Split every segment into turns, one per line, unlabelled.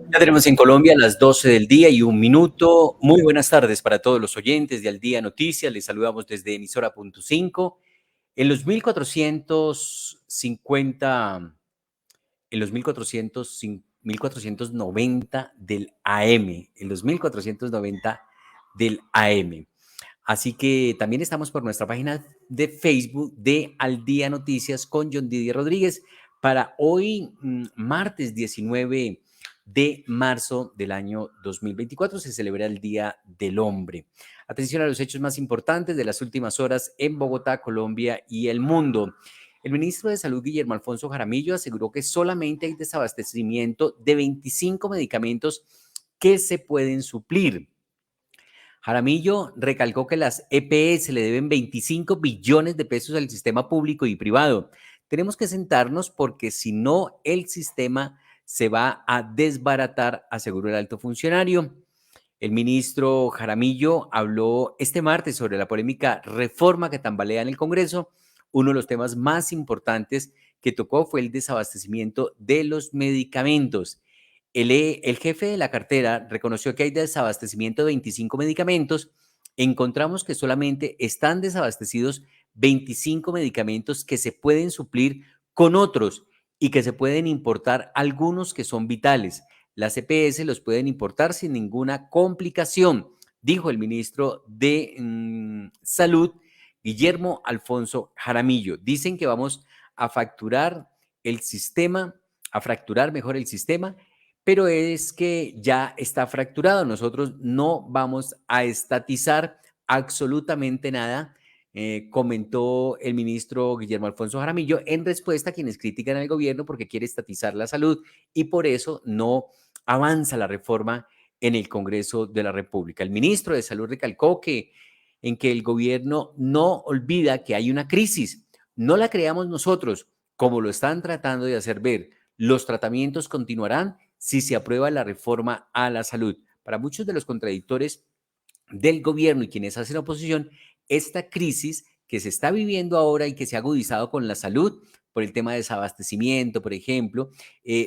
Ya tenemos en Colombia las 12 del día y 1 minuto. Muy buenas tardes para todos los oyentes de Al Día Noticias. Les saludamos desde emisora punto 5. En los 1450, en los 1490 del AM, en los 1490 del AM. Así que también estamos por nuestra página de Facebook de Al Día Noticias con John Didier Rodríguez para hoy, martes 19 de marzo del año 2024, se celebra el Día del Hombre. Atención a los hechos más importantes de las últimas horas en Bogotá, Colombia y el mundo. El ministro de Salud, Guillermo Alfonso Jaramillo, aseguró que solamente hay desabastecimiento de 25 medicamentos que se pueden suplir. Jaramillo recalcó que las EPS le deben 25 billones de pesos al sistema público y privado. Tenemos que sentarnos porque si no, el sistema se va a desbaratar, aseguró el alto funcionario. El ministro Jaramillo habló este martes sobre la polémica reforma que tambalea en el Congreso. Uno de los temas más importantes que tocó fue el desabastecimiento de los medicamentos. El jefe de la cartera reconoció que hay desabastecimiento de 25 medicamentos. Encontramos que solamente están desabastecidos 25 medicamentos que se pueden suplir con otros y que se pueden importar algunos que son vitales. Las EPS los pueden importar sin ninguna complicación, dijo el ministro de Salud, Guillermo Alfonso Jaramillo. Dicen que vamos a fracturar el sistema, a fracturar mejor el sistema, pero es que ya está fracturado. Nosotros no vamos a estatizar absolutamente nada, comentó el ministro Guillermo Alfonso Jaramillo en respuesta a quienes critican al gobierno porque quiere estatizar la salud y por eso no avanza la reforma en el Congreso de la República. El ministro de Salud recalcó que el gobierno no olvida que hay una crisis, no la creamos nosotros, como lo están tratando de hacer ver. Los tratamientos continuarán si se aprueba la reforma a la salud. Para muchos de los contradictores del gobierno y quienes hacen oposición, esta crisis que se está viviendo ahora y que se ha agudizado con la salud por el tema de desabastecimiento, por ejemplo,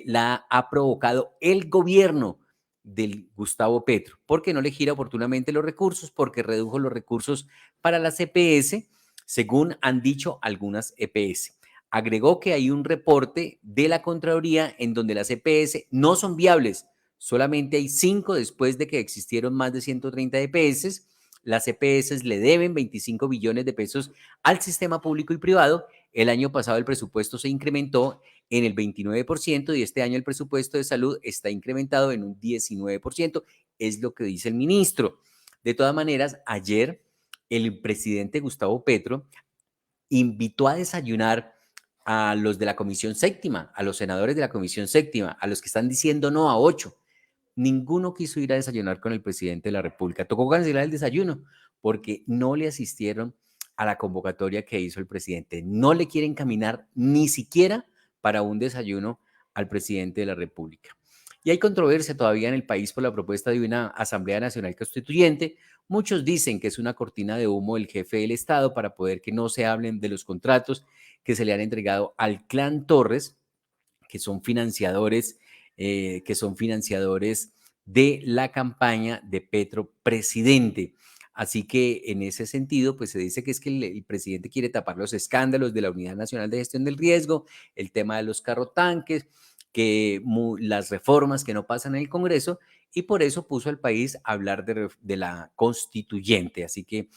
la ha provocado el gobierno del Gustavo Petro, porque no le gira oportunamente los recursos, porque redujo los recursos para las EPS, según han dicho algunas EPS. Agregó que hay un reporte de la Contraloría en donde las EPS no son viables. Solamente hay 5 después de que existieron más de 130 EPS. Las EPS le deben 25 billones de pesos al sistema público y privado. El año pasado el presupuesto se incrementó en el 29% y este año el presupuesto de salud está incrementado en un 19%, es lo que dice el ministro. De todas maneras, ayer el presidente Gustavo Petro invitó a desayunar a los de la Comisión Séptima, a los senadores de la Comisión Séptima, a los que están diciendo no a 8. Ninguno quiso ir a desayunar con el presidente de la República. Tocó cancelar el desayuno porque no le asistieron a la convocatoria que hizo el presidente. No le quieren caminar ni siquiera para un desayuno al presidente de la República. Y hay controversia todavía en el país por la propuesta de una Asamblea Nacional Constituyente. Muchos dicen que es una cortina de humo del jefe del Estado para poder que no se hablen de los contratos que se le han entregado al clan Torres, que son financiadores, de la campaña de Petro presidente. Así que en ese sentido, pues se dice que es que el presidente quiere tapar los escándalos de la Unidad Nacional de Gestión del Riesgo, el tema de los carrotanques, que las reformas que no pasan en el Congreso, y por eso puso al país a hablar de la constituyente. Así que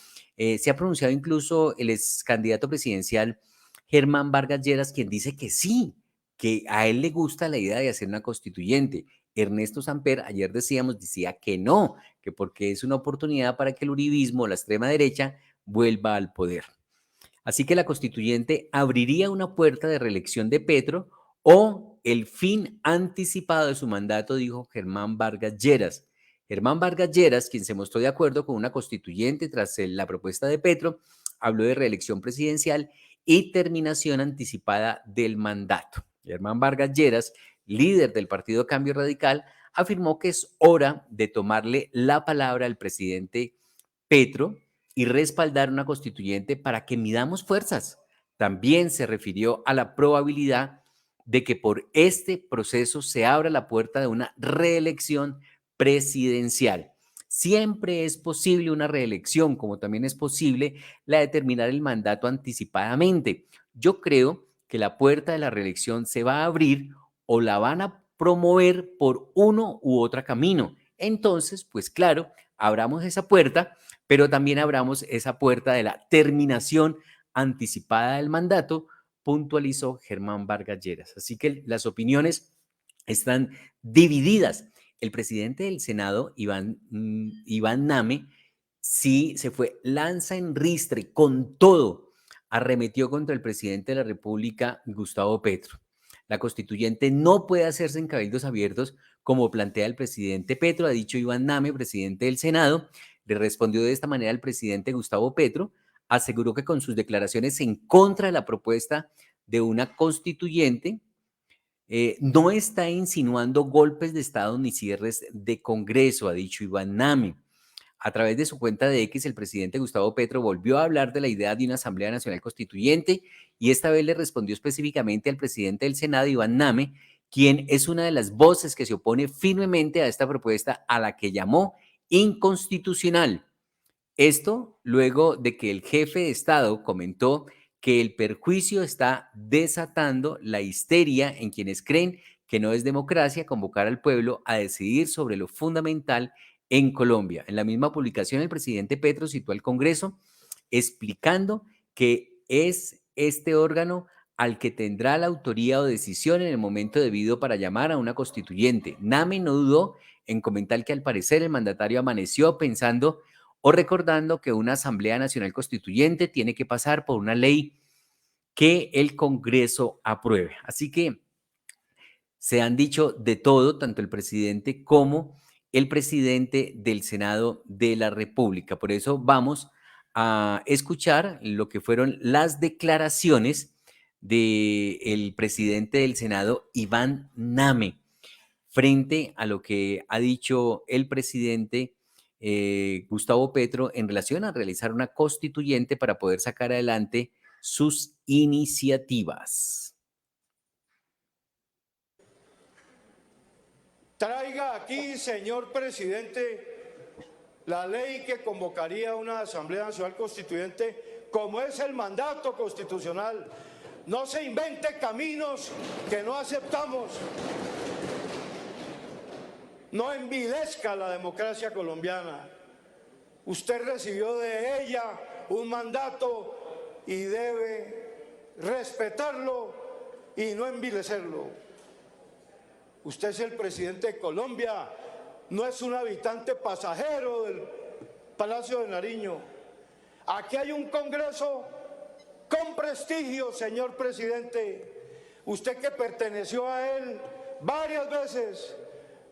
se ha pronunciado incluso el ex candidato presidencial Germán Vargas Lleras, quien dice que sí, que a él le gusta la idea de hacer una constituyente. Ernesto Samper, ayer decía que no, que porque es una oportunidad para que el uribismo, la extrema derecha, vuelva al poder. Así que la constituyente abriría una puerta de reelección de Petro o el fin anticipado de su mandato, dijo Germán Vargas Lleras. Germán Vargas Lleras, quien se mostró de acuerdo con una constituyente tras la propuesta de Petro, habló de reelección presidencial y terminación anticipada del mandato. Germán Vargas Lleras, líder del Partido Cambio Radical, afirmó que es hora de tomarle la palabra al presidente Petro y respaldar una constituyente para que midamos fuerzas, También se refirió a la probabilidad de que por este proceso se abra la puerta de una reelección presidencial. Siempre es posible una reelección, como también es posible la de terminar el mandato anticipadamente. Yo creo que la puerta de la reelección se va a abrir o la van a promover por uno u otro camino. Entonces, pues claro, abramos esa puerta, pero también abramos esa puerta de la terminación anticipada del mandato, puntualizó Germán Vargas Lleras. Así que las opiniones están divididas. El presidente del Senado, Iván Name, sí se fue lanza en ristre con todo, arremetió contra el presidente de la República, Gustavo Petro. La constituyente no puede hacerse en cabildos abiertos como plantea el presidente Petro, ha dicho Iván Name, presidente del Senado. Le respondió de esta manera el presidente Gustavo Petro, aseguró que con sus declaraciones en contra de la propuesta de una constituyente, no está insinuando golpes de Estado ni cierres de Congreso, ha dicho Iván Name. A través de su cuenta de X, el presidente Gustavo Petro volvió a hablar de la idea de una Asamblea Nacional Constituyente y esta vez le respondió específicamente al presidente del Senado, Iván Name, quien es una de las voces que se opone firmemente a esta propuesta a la que llamó inconstitucional. Esto luego de que el jefe de Estado comentó que el perjuicio está desatando la histeria en quienes creen que no es democracia convocar al pueblo a decidir sobre lo fundamental en Colombia. En la misma publicación, el presidente Petro citó al Congreso explicando que es este órgano al que tendrá la autoría o decisión en el momento debido para llamar a una constituyente. Name no dudó en comentar que al parecer el mandatario amaneció pensando o recordando que una Asamblea Nacional Constituyente tiene que pasar por una ley que el Congreso apruebe. Así que se han dicho de todo, tanto el presidente como el presidente del Senado de la República. Por eso vamos a escuchar lo que fueron las declaraciones del presidente del Senado, Iván Name, frente a lo que ha dicho el presidente Gustavo Petro en relación a realizar una constituyente para poder sacar adelante sus iniciativas.
Traiga aquí, señor presidente, la ley que convocaría una Asamblea Nacional Constituyente, como es el mandato constitucional. No se invente caminos que no aceptamos. No envilezca la democracia colombiana. Usted recibió de ella un mandato y debe respetarlo y no envilecerlo. Usted es el presidente de Colombia, no es un habitante pasajero del Palacio de Nariño. Aquí hay un Congreso con prestigio, señor presidente. Usted que perteneció a él varias veces.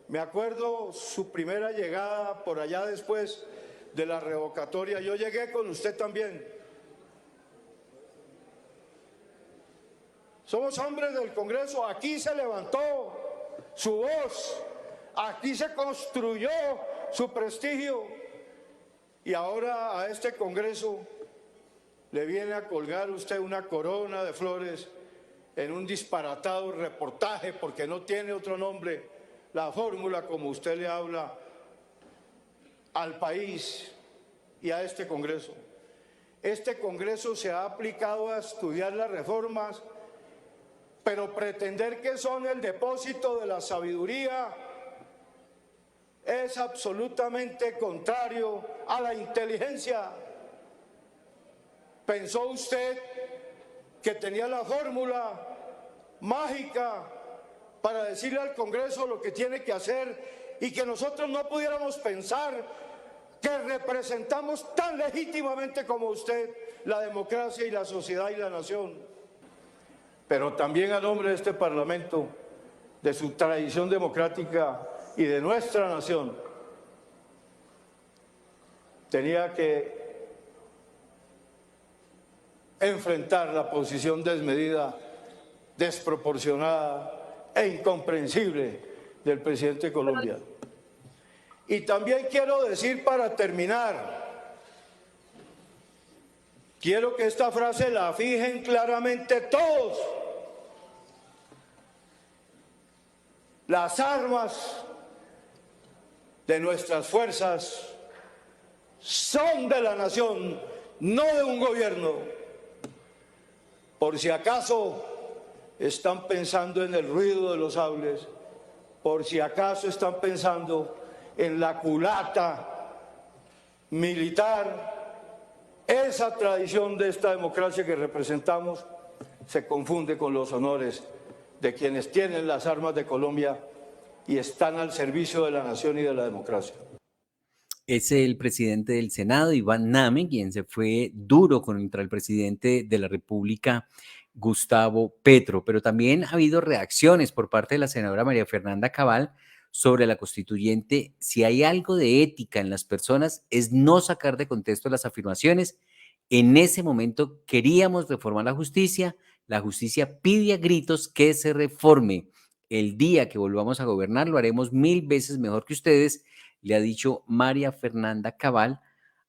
Me acuerdo su primera llegada por allá después de la revocatoria. Yo llegué con usted también. Somos hombres del Congreso. Aquí se levantó su voz, aquí se construyó su prestigio y ahora a este Congreso le viene a colgar usted una corona de flores en un disparatado reportaje, porque no tiene otro nombre, la fórmula como usted le habla al país y a este Congreso. Este Congreso se ha aplicado a estudiar las reformas, pero pretender que son el depósito de la sabiduría es absolutamente contrario a la inteligencia. ¿Pensó usted que tenía la fórmula mágica para decirle al Congreso lo que tiene que hacer y que nosotros no pudiéramos pensar que representamos tan legítimamente como usted la democracia y la sociedad y la nación? Pero también a nombre de este Parlamento, de su tradición democrática y de nuestra nación, tenía que enfrentar la posición desmedida, desproporcionada e incomprensible del presidente de Colombia. Y también quiero decir, para terminar, Quiero que esta frase la fijen claramente todos. Las armas de nuestras fuerzas son de la nación, no de un gobierno. Por si acaso están pensando en el ruido de los sables, por si acaso están pensando en la culata militar, esa tradición de esta democracia que representamos se confunde con los honores de quienes tienen las armas de Colombia y están al servicio de la nación y de la democracia.
Es el presidente del Senado, Iván Name, quien se fue duro contra el presidente de la República, Gustavo Petro. Pero también ha habido reacciones por parte de la senadora María Fernanda Cabal sobre la constituyente. Si hay algo de ética en las personas, es no sacar de contexto las afirmaciones. En ese momento queríamos reformar la justicia pide a gritos que se reforme. El día que volvamos a gobernar lo haremos 1000 veces mejor que ustedes, le ha dicho María Fernanda Cabal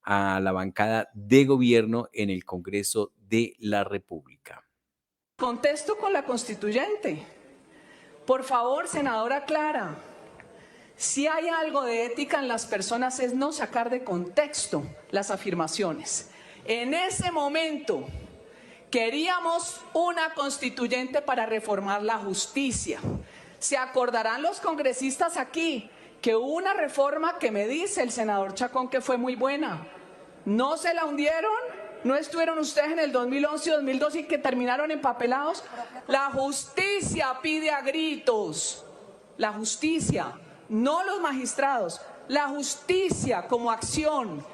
a la bancada de gobierno en el Congreso de la República.
Contesto con la constituyente. Por favor, senadora Clara, si hay algo de ética en las personas es no sacar de contexto las afirmaciones. En ese momento queríamos una constituyente para reformar la justicia. Se acordarán los congresistas aquí que hubo una reforma que me dice el senador Chacón que fue muy buena. ¿No se la hundieron? ¿No estuvieron ustedes en el 2011 y 2012 y que terminaron empapelados? La justicia pide a gritos. La justicia, no los magistrados. La justicia como acción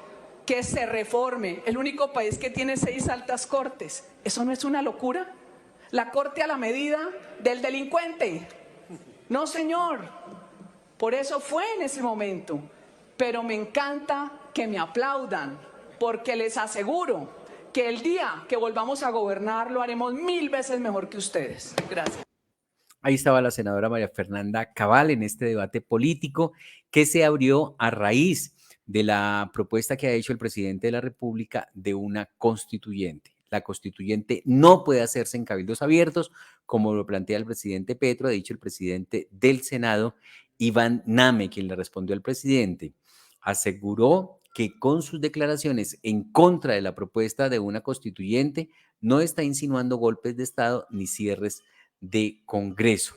que se reforme. El único país que tiene 6 altas cortes. ¿Eso no es una locura? La corte a la medida del delincuente. No, señor. Por eso fue en ese momento. Pero me encanta que me aplaudan, porque les aseguro que el día que volvamos a gobernar lo haremos 1000 veces mejor que ustedes. Gracias.
Ahí estaba la senadora María Fernanda Cabal en este debate político que se abrió a raíz de la propuesta que ha hecho el presidente de la República de una constituyente. La constituyente no puede hacerse en cabildos abiertos, como lo plantea el presidente Petro, ha dicho el presidente del Senado, Iván Name, quien le respondió al presidente. Aseguró que con sus declaraciones en contra de la propuesta de una constituyente no está insinuando golpes de Estado ni cierres de Congreso.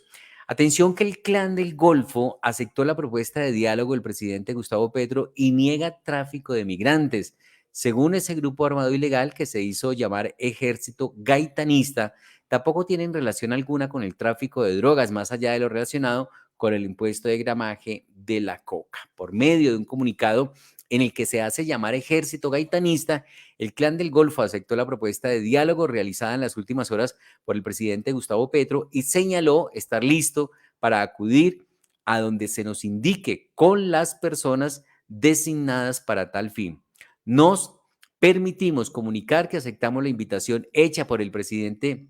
Atención que el Clan del Golfo aceptó la propuesta de diálogo del presidente Gustavo Petro y niega tráfico de migrantes. Según ese grupo armado ilegal que se hizo llamar Ejército Gaitanista, tampoco tienen relación alguna con el tráfico de drogas, más allá de lo relacionado con el impuesto de gramaje de la coca. Por medio de un comunicado en el que se hace llamar Ejército Gaitanista, el Clan del Golfo aceptó la propuesta de diálogo realizada en las últimas horas por el presidente Gustavo Petro y señaló estar listo para acudir a donde se nos indique con las personas designadas para tal fin. Nos permitimos comunicar que aceptamos la invitación hecha por el presidente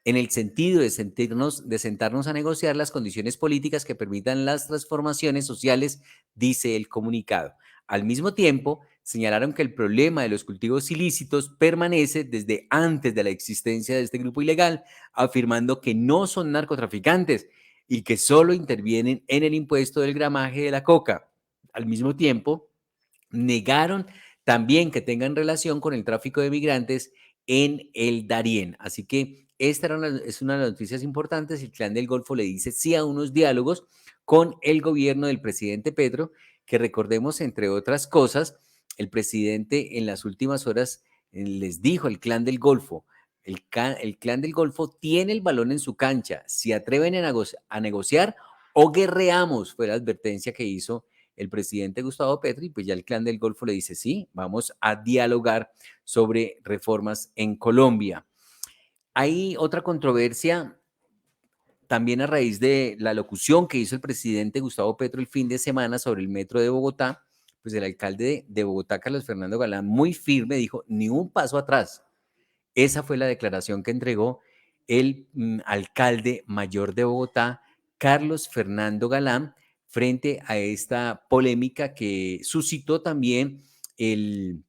en el sentido de sentarnos a negociar las condiciones políticas que permitan las transformaciones sociales, dice el comunicado. Al mismo tiempo, señalaron que el problema de los cultivos ilícitos permanece desde antes de la existencia de este grupo ilegal, afirmando que no son narcotraficantes y que solo intervienen en el impuesto del gramaje de la coca. Al mismo tiempo, negaron también que tengan relación con el tráfico de migrantes en el Darién. Así que esta es una de las noticias importantes. El Clan del Golfo le dice sí a unos diálogos con el gobierno del presidente Petro, que recordemos, entre otras cosas, el presidente en las últimas horas les dijo al Clan del Golfo, el Clan del Golfo tiene el balón en su cancha, se atreven a negociar o guerreamos, fue la advertencia que hizo el presidente Gustavo Petro, y pues ya el Clan del Golfo le dice, sí, vamos a dialogar sobre reformas en Colombia. Hay otra controversia también a raíz de la locución que hizo el presidente Gustavo Petro el fin de semana sobre el metro de Bogotá. Pues el alcalde de Bogotá, Carlos Fernando Galán, muy firme, dijo, ni un paso atrás. Esa fue la declaración que entregó el alcalde mayor de Bogotá, Carlos Fernando Galán, frente a esta polémica que suscitó también el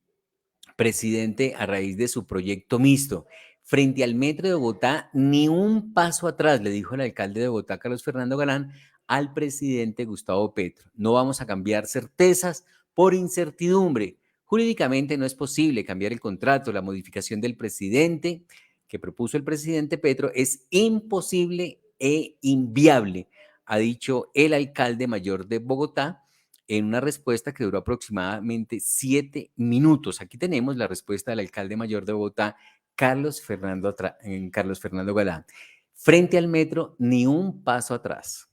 presidente, a raíz de su proyecto mixto. Frente al metro de Bogotá, ni un paso atrás, le dijo el alcalde de Bogotá, Carlos Fernando Galán, al presidente Gustavo Petro. No vamos a cambiar certezas por incertidumbre. Jurídicamente no es posible cambiar el contrato. La modificación del presidente que propuso el presidente Petro es imposible e inviable, ha dicho el alcalde mayor de Bogotá en una respuesta que duró aproximadamente 7 minutos. Aquí tenemos la respuesta del alcalde mayor de Bogotá, Carlos Fernando Galán. Frente al metro, ni un paso atrás.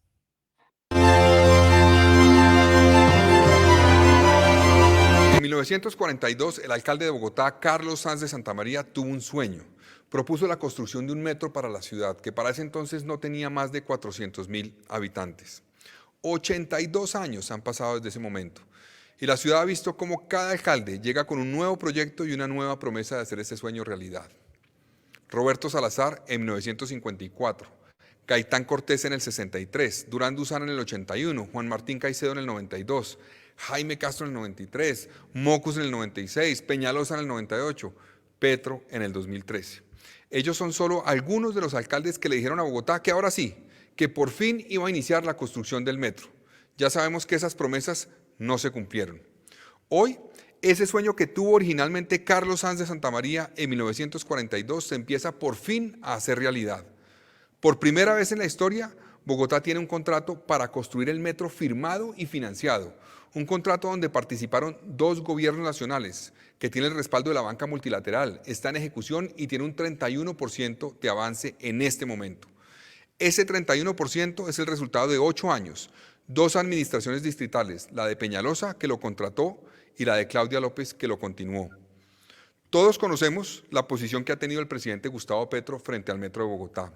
En 1942, el alcalde de Bogotá, Carlos Sanz de Santamaría, tuvo un sueño. Propuso la construcción de un metro para la ciudad, que para ese entonces no tenía más de 400.000 habitantes. 82 años han pasado desde ese momento, y la ciudad ha visto cómo cada alcalde llega con un nuevo proyecto y una nueva promesa de hacer ese sueño realidad. Roberto Salazar en 1954, Gaitán Cortés en el 63, Durán Duzán en el 81, Juan Martín Caicedo en el 92, Jaime Castro en el 93, Mocus en el 96, Peñalosa en el 98, Petro en el 2013. Ellos son solo algunos de los alcaldes que le dijeron a Bogotá que ahora sí, que por fin iba a iniciar la construcción del metro. Ya sabemos que esas promesas no se cumplieron. Hoy, ese sueño que tuvo originalmente Carlos Sanz de Santamaría en 1942 se empieza por fin a hacer realidad. Por primera vez en la historia, Bogotá tiene un contrato para construir el metro firmado y financiado. Un contrato donde participaron 2 gobiernos nacionales, que tiene el respaldo de la banca multilateral, está en ejecución y tiene un 31% de avance en este momento. Ese 31% es el resultado de 8 años, 2 administraciones distritales, la de Peñalosa, que lo contrató, y la de Claudia López, que lo continuó. Todos conocemos la posición que ha tenido el presidente Gustavo Petro frente al metro de Bogotá.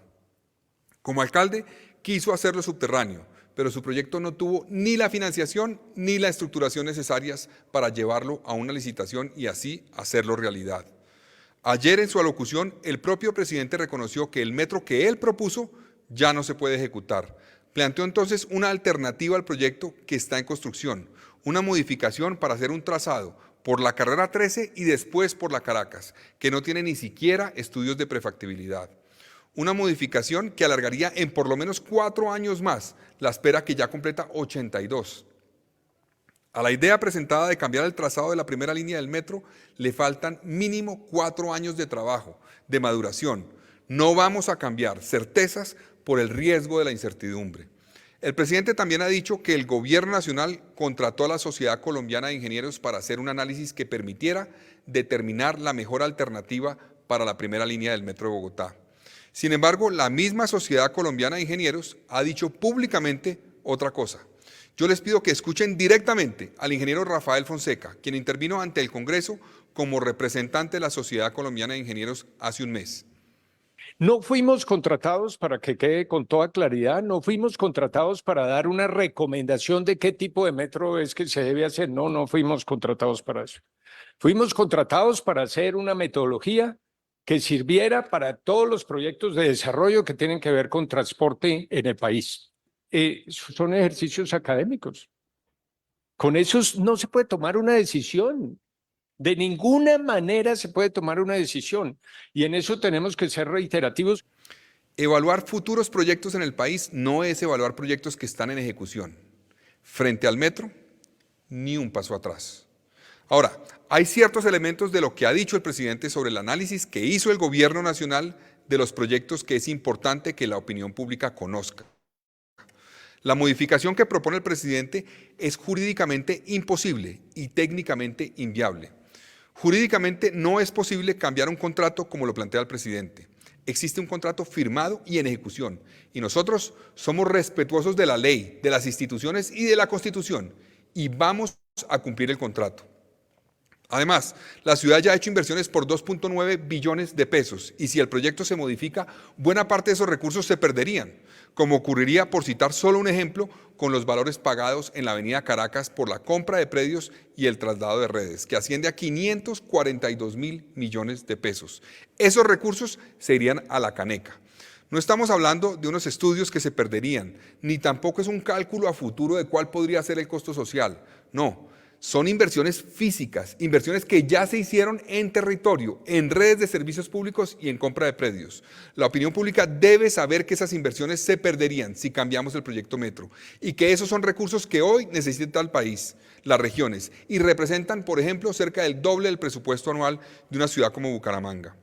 Como alcalde, quiso hacerlo subterráneo, pero su proyecto no tuvo ni la financiación ni la estructuración necesarias para llevarlo a una licitación y así hacerlo realidad. Ayer en su alocución, el propio presidente reconoció que el metro que él propuso ya no se puede ejecutar. Planteó entonces una alternativa al proyecto que está en construcción, una modificación para hacer un trazado por la carrera 13 y después por la Caracas, que no tiene ni siquiera estudios de prefactibilidad. Una modificación que alargaría en por lo menos 4 años más la espera que ya completa 82. A la idea presentada de cambiar el trazado de la primera línea del metro le faltan mínimo 4 años de trabajo, de maduración. No vamos a cambiar certezas por el riesgo de la incertidumbre. El presidente también ha dicho que el gobierno nacional contrató a la Sociedad Colombiana de Ingenieros para hacer un análisis que permitiera determinar la mejor alternativa para la primera línea del metro de Bogotá. Sin embargo, la misma Sociedad Colombiana de Ingenieros ha dicho públicamente otra cosa. Yo les pido que escuchen directamente al ingeniero Rafael Fonseca, quien intervino ante el Congreso como representante de la Sociedad Colombiana de Ingenieros hace un mes.
No fuimos contratados, para que quede con toda claridad, no fuimos contratados para dar una recomendación de qué tipo de metro es que se debe hacer. No, no fuimos contratados para eso. Fuimos contratados para hacer una metodología que sirviera para todos los proyectos de desarrollo que tienen que ver con transporte en el país. Son ejercicios académicos. Con esos no se puede tomar una decisión. De ninguna manera se puede tomar una decisión. Y en eso tenemos que ser reiterativos.
Evaluar futuros proyectos en el país no es evaluar proyectos que están en ejecución. Frente al metro, ni un paso atrás. Ahora, hay ciertos elementos de lo que ha dicho el presidente sobre el análisis que hizo el gobierno nacional de los proyectos que es importante que la opinión pública conozca. La modificación que propone el presidente es jurídicamente imposible y técnicamente inviable. Jurídicamente no es posible cambiar un contrato como lo plantea el presidente. Existe un contrato firmado y en ejecución, y nosotros somos respetuosos de la ley, de las instituciones y de la Constitución, y vamos a cumplir el contrato. Además, la ciudad ya ha hecho inversiones por 2.9 billones de pesos y si el proyecto se modifica, buena parte de esos recursos se perderían, como ocurriría, por citar solo un ejemplo, con los valores pagados en la avenida Caracas por la compra de predios y el traslado de redes, que asciende a 542.000 millones de pesos. Esos recursos se irían a la caneca. No estamos hablando de unos estudios que se perderían, ni tampoco es un cálculo a futuro de cuál podría ser el costo social, no. Son inversiones físicas, inversiones que ya se hicieron en territorio, en redes de servicios públicos y en compra de predios. La opinión pública debe saber que esas inversiones se perderían si cambiamos el proyecto Metro y que esos son recursos que hoy necesita el país, las regiones, y representan, por ejemplo, cerca del doble del presupuesto anual de una ciudad como Bucaramanga.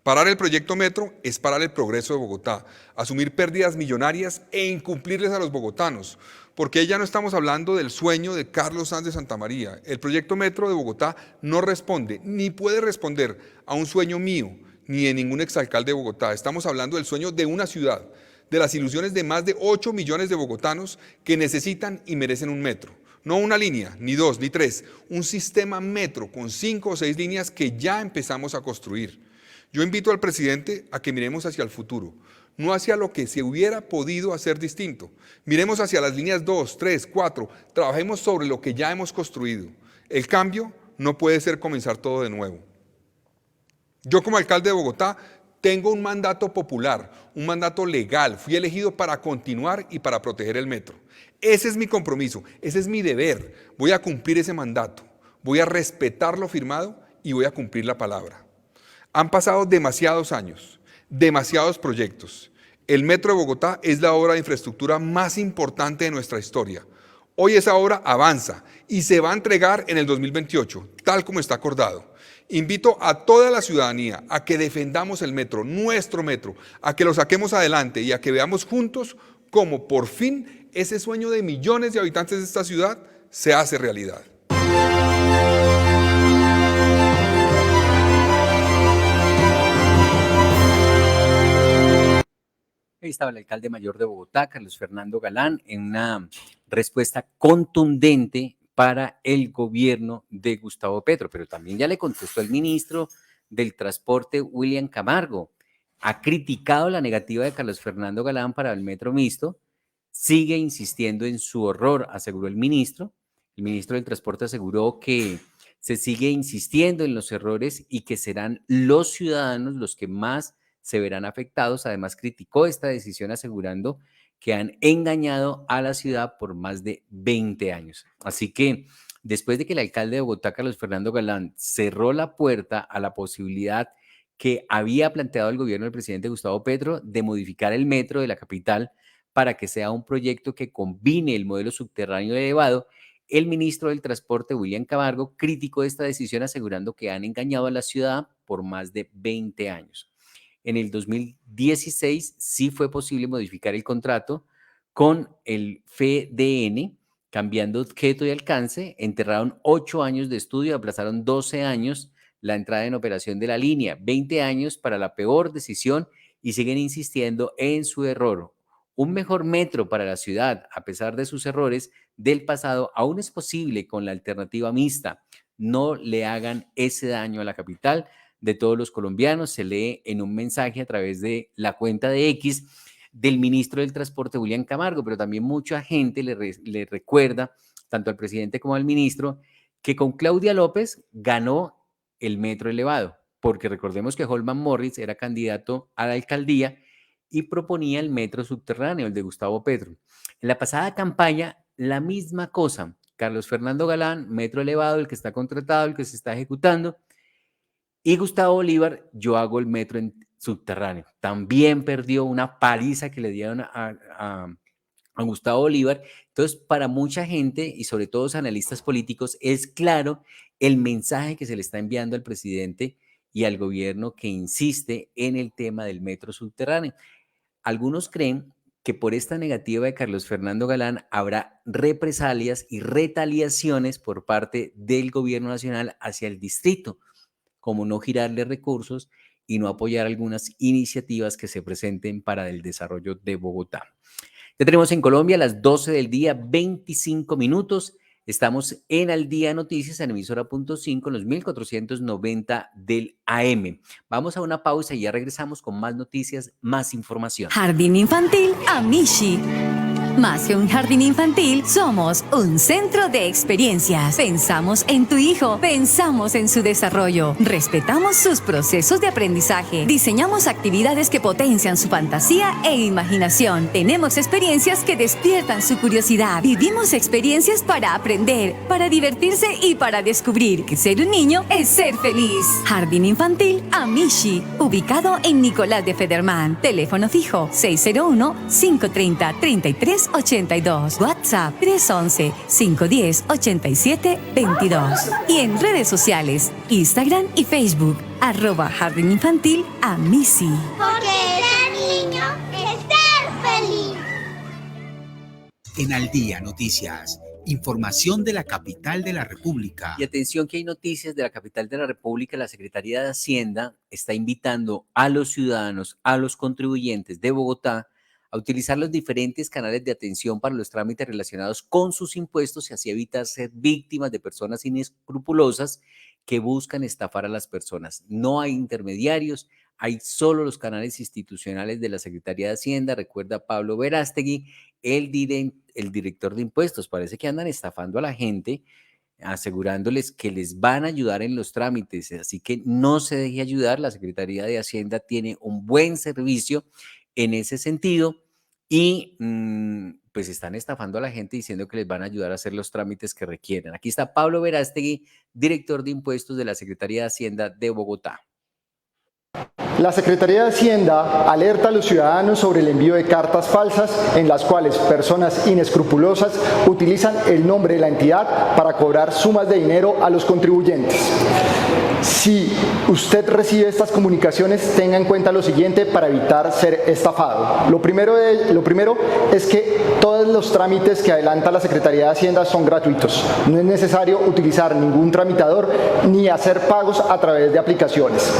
Parar el proyecto Metro es parar el progreso de Bogotá, asumir pérdidas millonarias e incumplirles a los bogotanos, porque ya no estamos hablando del sueño de Carlos Sanz de Santamaría. El proyecto Metro de Bogotá no responde, ni puede responder a un sueño mío, ni de ningún exalcalde de Bogotá. Estamos hablando del sueño de una ciudad, de las ilusiones de más de 8 millones de bogotanos que necesitan y merecen un metro. No una línea, ni dos, ni tres, un sistema metro con 5 o 6 líneas que ya empezamos a construir. Yo invito al presidente a que miremos hacia el futuro, no hacia lo que se hubiera podido hacer distinto. Miremos hacia las líneas 2, 3, 4, trabajemos sobre lo que ya hemos construido. El cambio no puede ser comenzar todo de nuevo. Yo como alcalde de Bogotá tengo un mandato popular, un mandato legal, fui elegido para continuar y para proteger el metro. Ese es mi compromiso, ese es mi deber, voy a cumplir ese mandato, voy a respetar lo firmado y voy a cumplir la palabra. Han pasado demasiados años, demasiados proyectos. El Metro de Bogotá es la obra de infraestructura más importante de nuestra historia. Hoy esa obra avanza y se va a entregar en el 2028, tal como está acordado. Invito a toda la ciudadanía a que defendamos el metro, nuestro metro, a que lo saquemos adelante y a que veamos juntos cómo por fin ese sueño de millones de habitantes de esta ciudad se hace realidad.
Ahí estaba el alcalde mayor de Bogotá, Carlos Fernando Galán, en una respuesta contundente para el gobierno de Gustavo Petro, pero también ya le contestó el ministro del Transporte, William Camargo. Ha criticado la negativa de Carlos Fernando Galán para el metro mixto, sigue insistiendo en su error, aseguró el ministro. El ministro del Transporte aseguró que se sigue insistiendo en los errores y que serán los ciudadanos los que más se verán afectados. Además, criticó esta decisión asegurando que han engañado a la ciudad por más de 20 años. Así que después de que el alcalde de Bogotá, Carlos Fernando Galán, cerró la puerta a la posibilidad que había planteado el gobierno del presidente Gustavo Petro de modificar el metro de la capital para que sea un proyecto que combine el modelo subterráneo elevado, el ministro del Transporte, William Camargo, criticó esta decisión asegurando que han engañado a la ciudad por más de 20 años. En el 2016 sí fue posible modificar el contrato con el FDN, cambiando objeto y alcance. Enterraron 8 años de estudio, aplazaron 12 años la entrada en operación de la línea, 20 años para la peor decisión y siguen insistiendo en su error. Un mejor metro para la ciudad, a pesar de sus errores del pasado, aún es posible con la alternativa mixta. No le hagan ese daño a la capital de todos los colombianos, se lee en un mensaje a través de la cuenta de X del ministro del Transporte, William Camargo, pero también mucha gente le recuerda, tanto al presidente como al ministro, que con Claudia López ganó el metro elevado, porque recordemos que Holman Morris era candidato a la alcaldía y proponía el metro subterráneo, el de Gustavo Petro. En la pasada campaña, la misma cosa, Carlos Fernando Galán, metro elevado, el que está contratado, el que se está ejecutando, y Gustavo Bolívar, yo hago el metro en subterráneo. También perdió una paliza que le dieron a Gustavo Bolívar. Entonces, para mucha gente y sobre todo los analistas políticos, es claro el mensaje que se le está enviando al presidente y al gobierno que insiste en el tema del metro subterráneo. Algunos creen que por esta negativa de Carlos Fernando Galán habrá represalias y retaliaciones por parte del gobierno nacional hacia el distrito, como no girarle recursos y no apoyar algunas iniciativas que se presenten para el desarrollo de Bogotá. Ya tenemos en Colombia las 12 del día, 25 minutos. Estamos en Al Día Noticias, en emisora.5, en los 1490 del AM. Vamos a una pausa y ya regresamos con más noticias, más información.
Jardín Infantil Amishi. Más que un jardín infantil, somos un centro de experiencias. Pensamos en tu hijo, pensamos en su desarrollo, respetamos sus procesos de aprendizaje, diseñamos actividades que potencian su fantasía e imaginación. Tenemos experiencias que despiertan su curiosidad. Vivimos experiencias para aprender, para divertirse y para descubrir que ser un niño es ser feliz. Jardín Infantil Amishi, ubicado en Nicolás de Federman. Teléfono fijo 601-530-3382. WhatsApp 311-510-8722. Y en redes sociales, Instagram y Facebook, @Jardín Infantil Amishi.
Porque ser niño es ser feliz.
En Al Día Noticias, información de la capital de la República.
Y atención que hay noticias de la capital de la República. La Secretaría de Hacienda está invitando a los ciudadanos, a los contribuyentes de Bogotá, a utilizar los diferentes canales de atención para los trámites relacionados con sus impuestos y así evitar ser víctimas de personas inescrupulosas que buscan estafar a las personas. No hay intermediarios, hay solo los canales institucionales de la Secretaría de Hacienda. Recuerda Pablo Verástegui, el director de impuestos. Parece que andan estafando a la gente, asegurándoles que les van a ayudar en los trámites. Así que no se deje ayudar. La Secretaría de Hacienda tiene un buen servicio en ese sentido y pues están estafando a la gente diciendo que les van a ayudar a hacer los trámites que requieren. Aquí está Pablo Verástegui, director de impuestos de la Secretaría de Hacienda de Bogotá.
La Secretaría de Hacienda alerta a los ciudadanos sobre el envío de cartas falsas en las cuales personas inescrupulosas utilizan el nombre de la entidad para cobrar sumas de dinero a los contribuyentes. Si usted recibe estas comunicaciones, tenga en cuenta lo siguiente para evitar ser estafado. Lo primero es que todos los trámites que adelanta la Secretaría de Hacienda son gratuitos. No es necesario utilizar ningún tramitador ni hacer pagos a través de aplicaciones.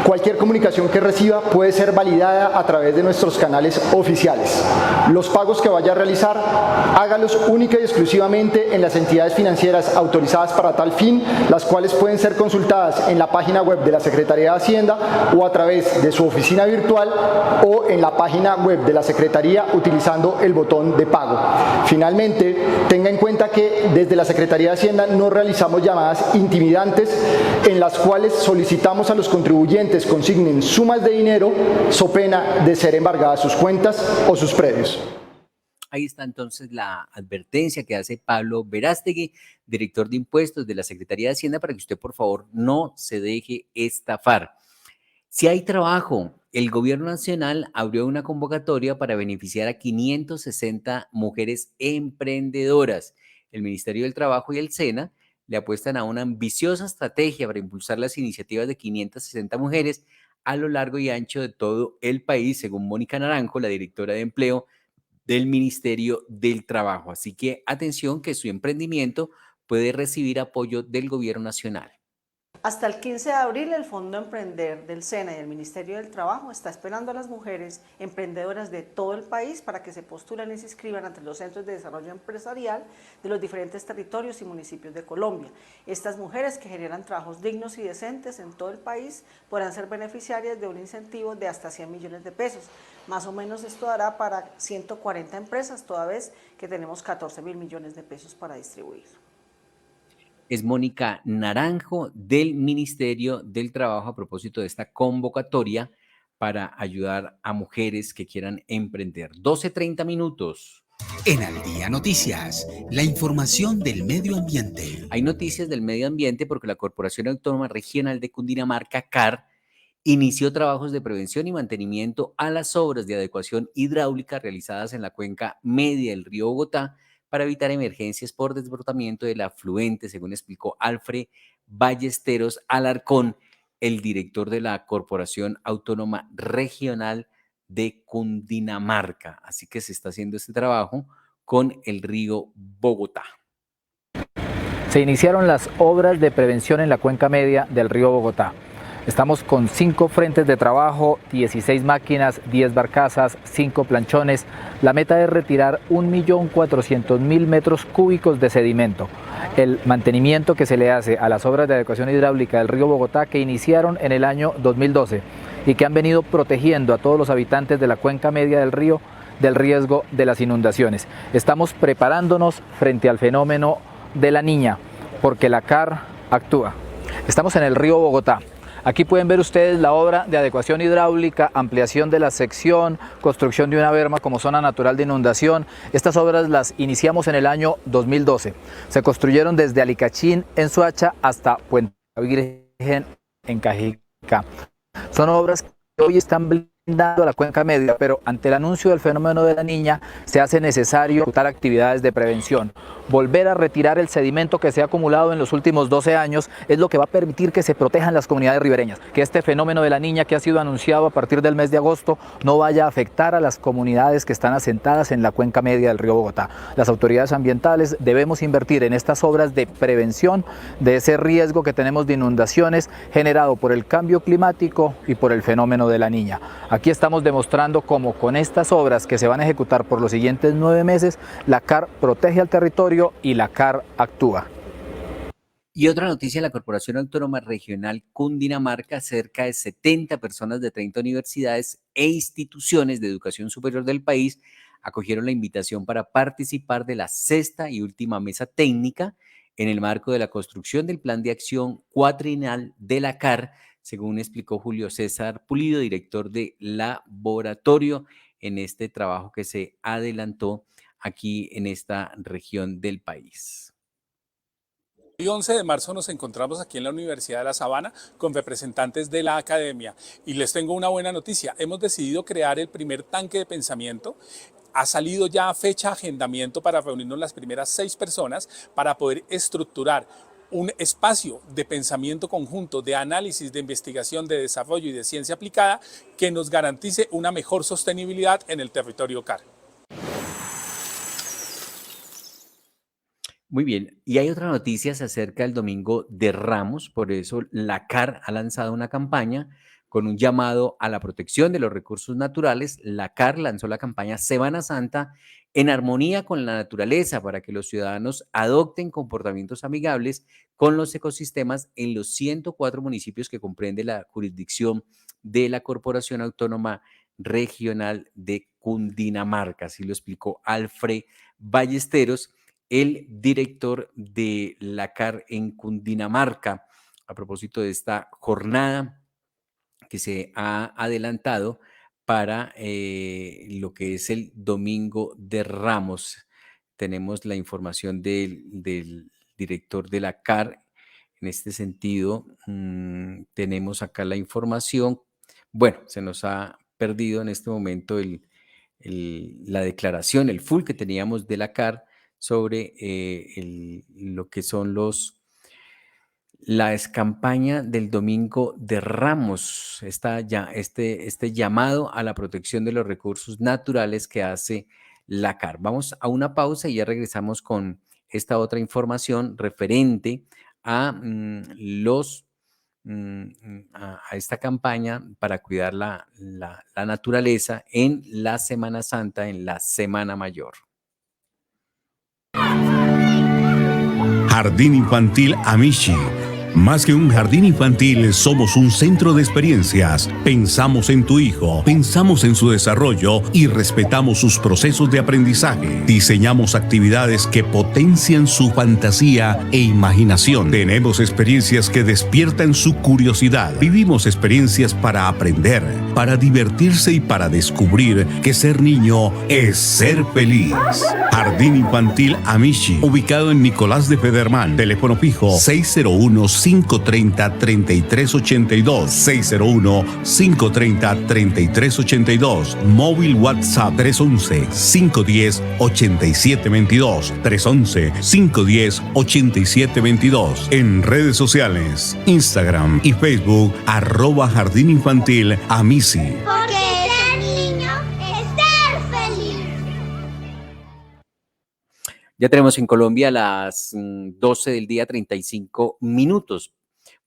Cualquier comunicación que reciba puede ser validada a través de nuestros canales oficiales. Los pagos que vaya a realizar, hágalos única y exclusivamente en las entidades financieras autorizadas para tal fin, las cuales pueden ser consultadas en la página web de la Secretaría de Hacienda o a través de su oficina virtual o en la página web de la Secretaría utilizando el botón de pago. Finalmente, tenga en cuenta que desde la Secretaría de Hacienda no realizamos llamadas intimidantes en las cuales solicitamos a los contribuyentes consignen sumas de dinero so pena de ser embargadas sus cuentas o sus predios.
Ahí está entonces la advertencia que hace Pablo Verástegui, director de impuestos de la Secretaría de Hacienda, para que usted por favor no se deje estafar. Si hay trabajo, el gobierno nacional abrió una convocatoria para beneficiar a 560 mujeres emprendedoras. El Ministerio del Trabajo y el SENA le apuestan a una ambiciosa estrategia para impulsar las iniciativas de 560 mujeres a lo largo y ancho de todo el país, según Mónica Naranjo, la directora de empleo del Ministerio del Trabajo. Así que atención que su emprendimiento puede recibir apoyo del gobierno nacional.
Hasta el 15 de abril, el Fondo Emprender del SENA y del Ministerio del Trabajo está esperando a las mujeres emprendedoras de todo el país para que se postulen y se inscriban ante los centros de desarrollo empresarial de los diferentes territorios y municipios de Colombia. Estas mujeres que generan trabajos dignos y decentes en todo el país podrán ser beneficiarias de un incentivo de hasta 100 millones de pesos. Más o menos esto dará para 140 empresas, toda vez que tenemos 14.000 millones de pesos para distribuir.
Es Mónica Naranjo del Ministerio del Trabajo a propósito de esta convocatoria para ayudar a mujeres que quieran emprender. 12:30 minutos.
En Al Día Noticias, la información del medio ambiente.
Hay noticias del medio ambiente porque la Corporación Autónoma Regional de Cundinamarca, CAR, inició trabajos de prevención y mantenimiento a las obras de adecuación hidráulica realizadas en la cuenca media del río Bogotá para evitar emergencias por desbordamiento del afluente, según explicó Alfred Ballesteros Alarcón, el director de la Corporación Autónoma Regional de Cundinamarca. Así que se está haciendo este trabajo con el río Bogotá.
Se iniciaron las obras de prevención en la cuenca media del río Bogotá. Estamos con 5 frentes de trabajo, 16 máquinas, 10 barcazas, 5 planchones. La meta es retirar 1.400.000 metros cúbicos de sedimento. El mantenimiento que se le hace a las obras de adecuación hidráulica del río Bogotá, que iniciaron en el año 2012 y que han venido protegiendo a todos los habitantes de la cuenca media del río, del riesgo de las inundaciones. Estamos preparándonos frente al fenómeno de la Niña, porque la CAR actúa. Estamos en el río Bogotá. Aquí pueden ver ustedes la obra de adecuación hidráulica, ampliación de la sección, construcción de una berma como zona natural de inundación. Estas obras las iniciamos en el año 2012. Se construyeron desde Alicachín en Soacha hasta Puente Virgen en Cajica. Son obras que hoy están blindando a la cuenca media, pero ante el anuncio del fenómeno de la Niña se hace necesario ejecutar actividades de prevención. Volver a retirar el sedimento que se ha acumulado en los últimos 12 años es lo que va a permitir que se protejan las comunidades ribereñas, que este fenómeno de la Niña que ha sido anunciado a partir del mes de agosto no vaya a afectar a las comunidades que están asentadas en la cuenca media del río Bogotá. Las autoridades ambientales debemos invertir en estas obras de prevención de ese riesgo que tenemos de inundaciones generado por el cambio climático y por el fenómeno de la Niña. Aquí estamos demostrando cómo con estas obras que se van a ejecutar por los siguientes 9 meses, la CAR protege al territorio y la CAR actúa.
Y otra noticia, la Corporación Autónoma Regional Cundinamarca, cerca de 70 personas de 30 universidades e instituciones de educación superior del país acogieron la invitación para participar de la 6ª y última mesa técnica en el marco de la construcción del Plan de Acción Cuatrienal de la CAR, según explicó Julio César Pulido, director de laboratorio, en este trabajo que se adelantó aquí en esta región del país.
El 11 de marzo nos encontramos aquí en la Universidad de La Sabana con representantes de la academia y les tengo una buena noticia. Hemos decidido crear el primer tanque de pensamiento. Ha salido ya fecha agendamiento para reunirnos las primeras 6 personas para poder estructurar un espacio de pensamiento conjunto, de análisis, de investigación, de desarrollo y de ciencia aplicada que nos garantice una mejor sostenibilidad en el territorio CAR.
Muy bien, y hay otra noticia acerca del Domingo de Ramos, por eso la CAR ha lanzado una campaña con un llamado a la protección de los recursos naturales. La CAR lanzó la campaña Semana Santa en armonía con la naturaleza para que los ciudadanos adopten comportamientos amigables con los ecosistemas en los 104 municipios que comprende la jurisdicción de la Corporación Autónoma Regional de Cundinamarca. Así lo explicó Alfred Ballesteros, el director de la CAR en Cundinamarca, a propósito de esta jornada que se ha adelantado para lo que es el Domingo de Ramos. Tenemos la información del director de la CAR. En este sentido, tenemos acá la información. Bueno, se nos ha perdido en este momento la declaración, el full que teníamos de la CAR sobre lo que son la campaña del Domingo de Ramos, este llamado a la protección de los recursos naturales que hace la CAR. Vamos a una pausa y ya regresamos con esta otra información referente a a esta campaña para cuidar la naturaleza en la Semana Santa, en la Semana Mayor.
Jardín Infantil Amishi. Más que un jardín infantil, somos un centro de experiencias. Pensamos en tu hijo, pensamos en su desarrollo y respetamos sus procesos de aprendizaje. Diseñamos actividades que potencian su fantasía e imaginación. Tenemos experiencias que despiertan su curiosidad. Vivimos experiencias para aprender, para divertirse y para descubrir que ser niño es ser feliz. Jardín Infantil Amishi, ubicado en Nicolás de Federman. Teléfono fijo 601-530-3382. 601-530-3382. Móvil WhatsApp 311-510-8722. 311-510-8722. En redes sociales, Instagram y Facebook, @Jardín Infantil Amishi.
Porque ser niño es ser feliz.
Ya tenemos en Colombia las 12 del día, 35 minutos.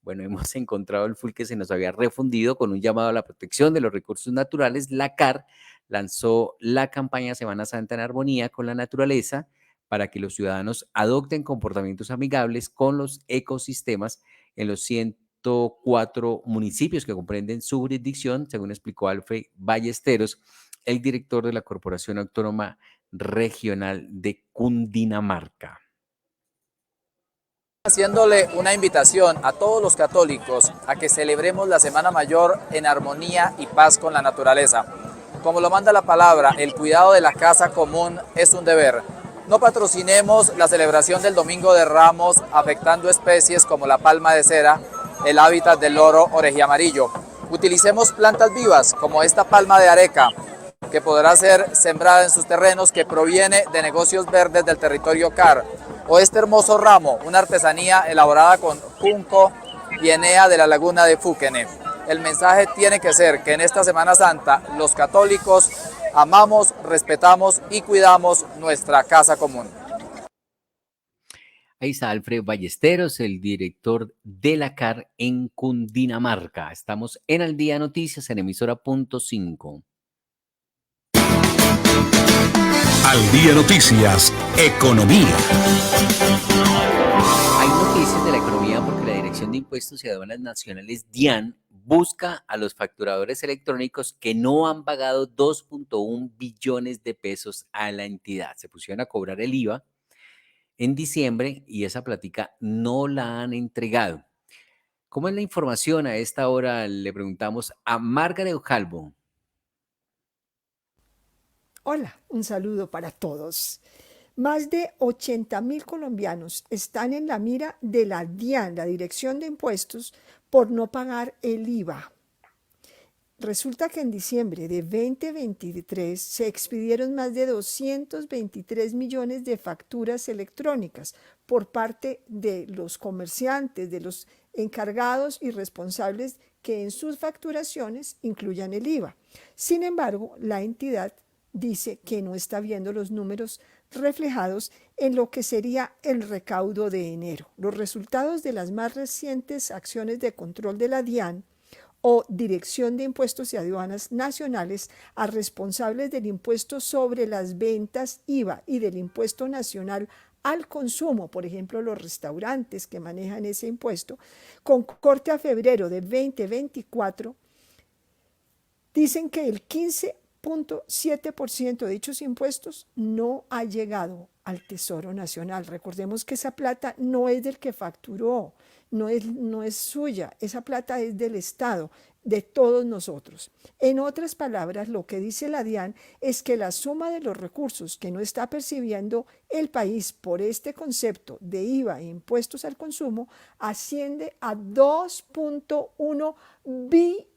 Bueno, hemos encontrado el full que se nos había refundido con un llamado a la protección de los recursos naturales. La CAR lanzó la campaña Semana Santa en armonía con la naturaleza para que los ciudadanos adopten comportamientos amigables con los ecosistemas en los 104 municipios que comprenden su jurisdicción, según explicó Alfred Ballesteros, el director de la Corporación Autónoma Regional de Cundinamarca.
Haciéndole una invitación a todos los católicos a que celebremos la Semana Mayor en armonía y paz con la naturaleza. Como lo manda la palabra, el cuidado de la casa común es un deber. No patrocinemos la celebración del Domingo de Ramos afectando especies como la palma de cera, el hábitat del loro orejiamarillo. Utilicemos plantas vivas como esta palma de areca, que podrá ser sembrada en sus terrenos, que proviene de negocios verdes del territorio CAR, o este hermoso ramo, una artesanía elaborada con junco y enea de la laguna de Fúquene. El mensaje tiene que ser que en esta Semana Santa los católicos amamos, respetamos y cuidamos nuestra casa común.
Ahí está Alfred Ballesteros, el director de la CAR en Cundinamarca. Estamos en Al Día Noticias en emisora punto 5.
Al Día Noticias, Economía.
Hay noticias de la economía porque la Dirección de Impuestos y Aduanas Nacionales, DIAN, busca a los facturadores electrónicos que no han pagado 2.1 billones de pesos a la entidad. Se pusieron a cobrar el IVA en diciembre y esa plática no la han entregado. ¿Cómo es la información? A esta hora le preguntamos a Margaret Calvo.
Hola, un saludo para todos. Más de 80.000 colombianos están en la mira de la DIAN, la Dirección de Impuestos, por no pagar el IVA. Resulta que en diciembre de 2023 se expidieron más de 223 millones de facturas electrónicas por parte de los comerciantes, de los encargados y responsables que en sus facturaciones incluyan el IVA. Sin embargo, la entidad dice que no está viendo los números reflejados en lo que sería el recaudo de enero. Los resultados de las más recientes acciones de control de la DIAN o Dirección de Impuestos y Aduanas Nacionales a responsables del impuesto sobre las ventas IVA y del impuesto nacional al consumo, por ejemplo, los restaurantes que manejan ese impuesto, con corte a febrero de 2024, dicen que el 15.7% de dichos impuestos no ha llegado al Tesoro Nacional. Recordemos que esa plata no es del que facturó, no es suya, esa plata es del Estado, de todos nosotros. En otras palabras, lo que dice la DIAN es que la suma de los recursos que no está percibiendo el país por este concepto de IVA e impuestos al consumo asciende a 2.1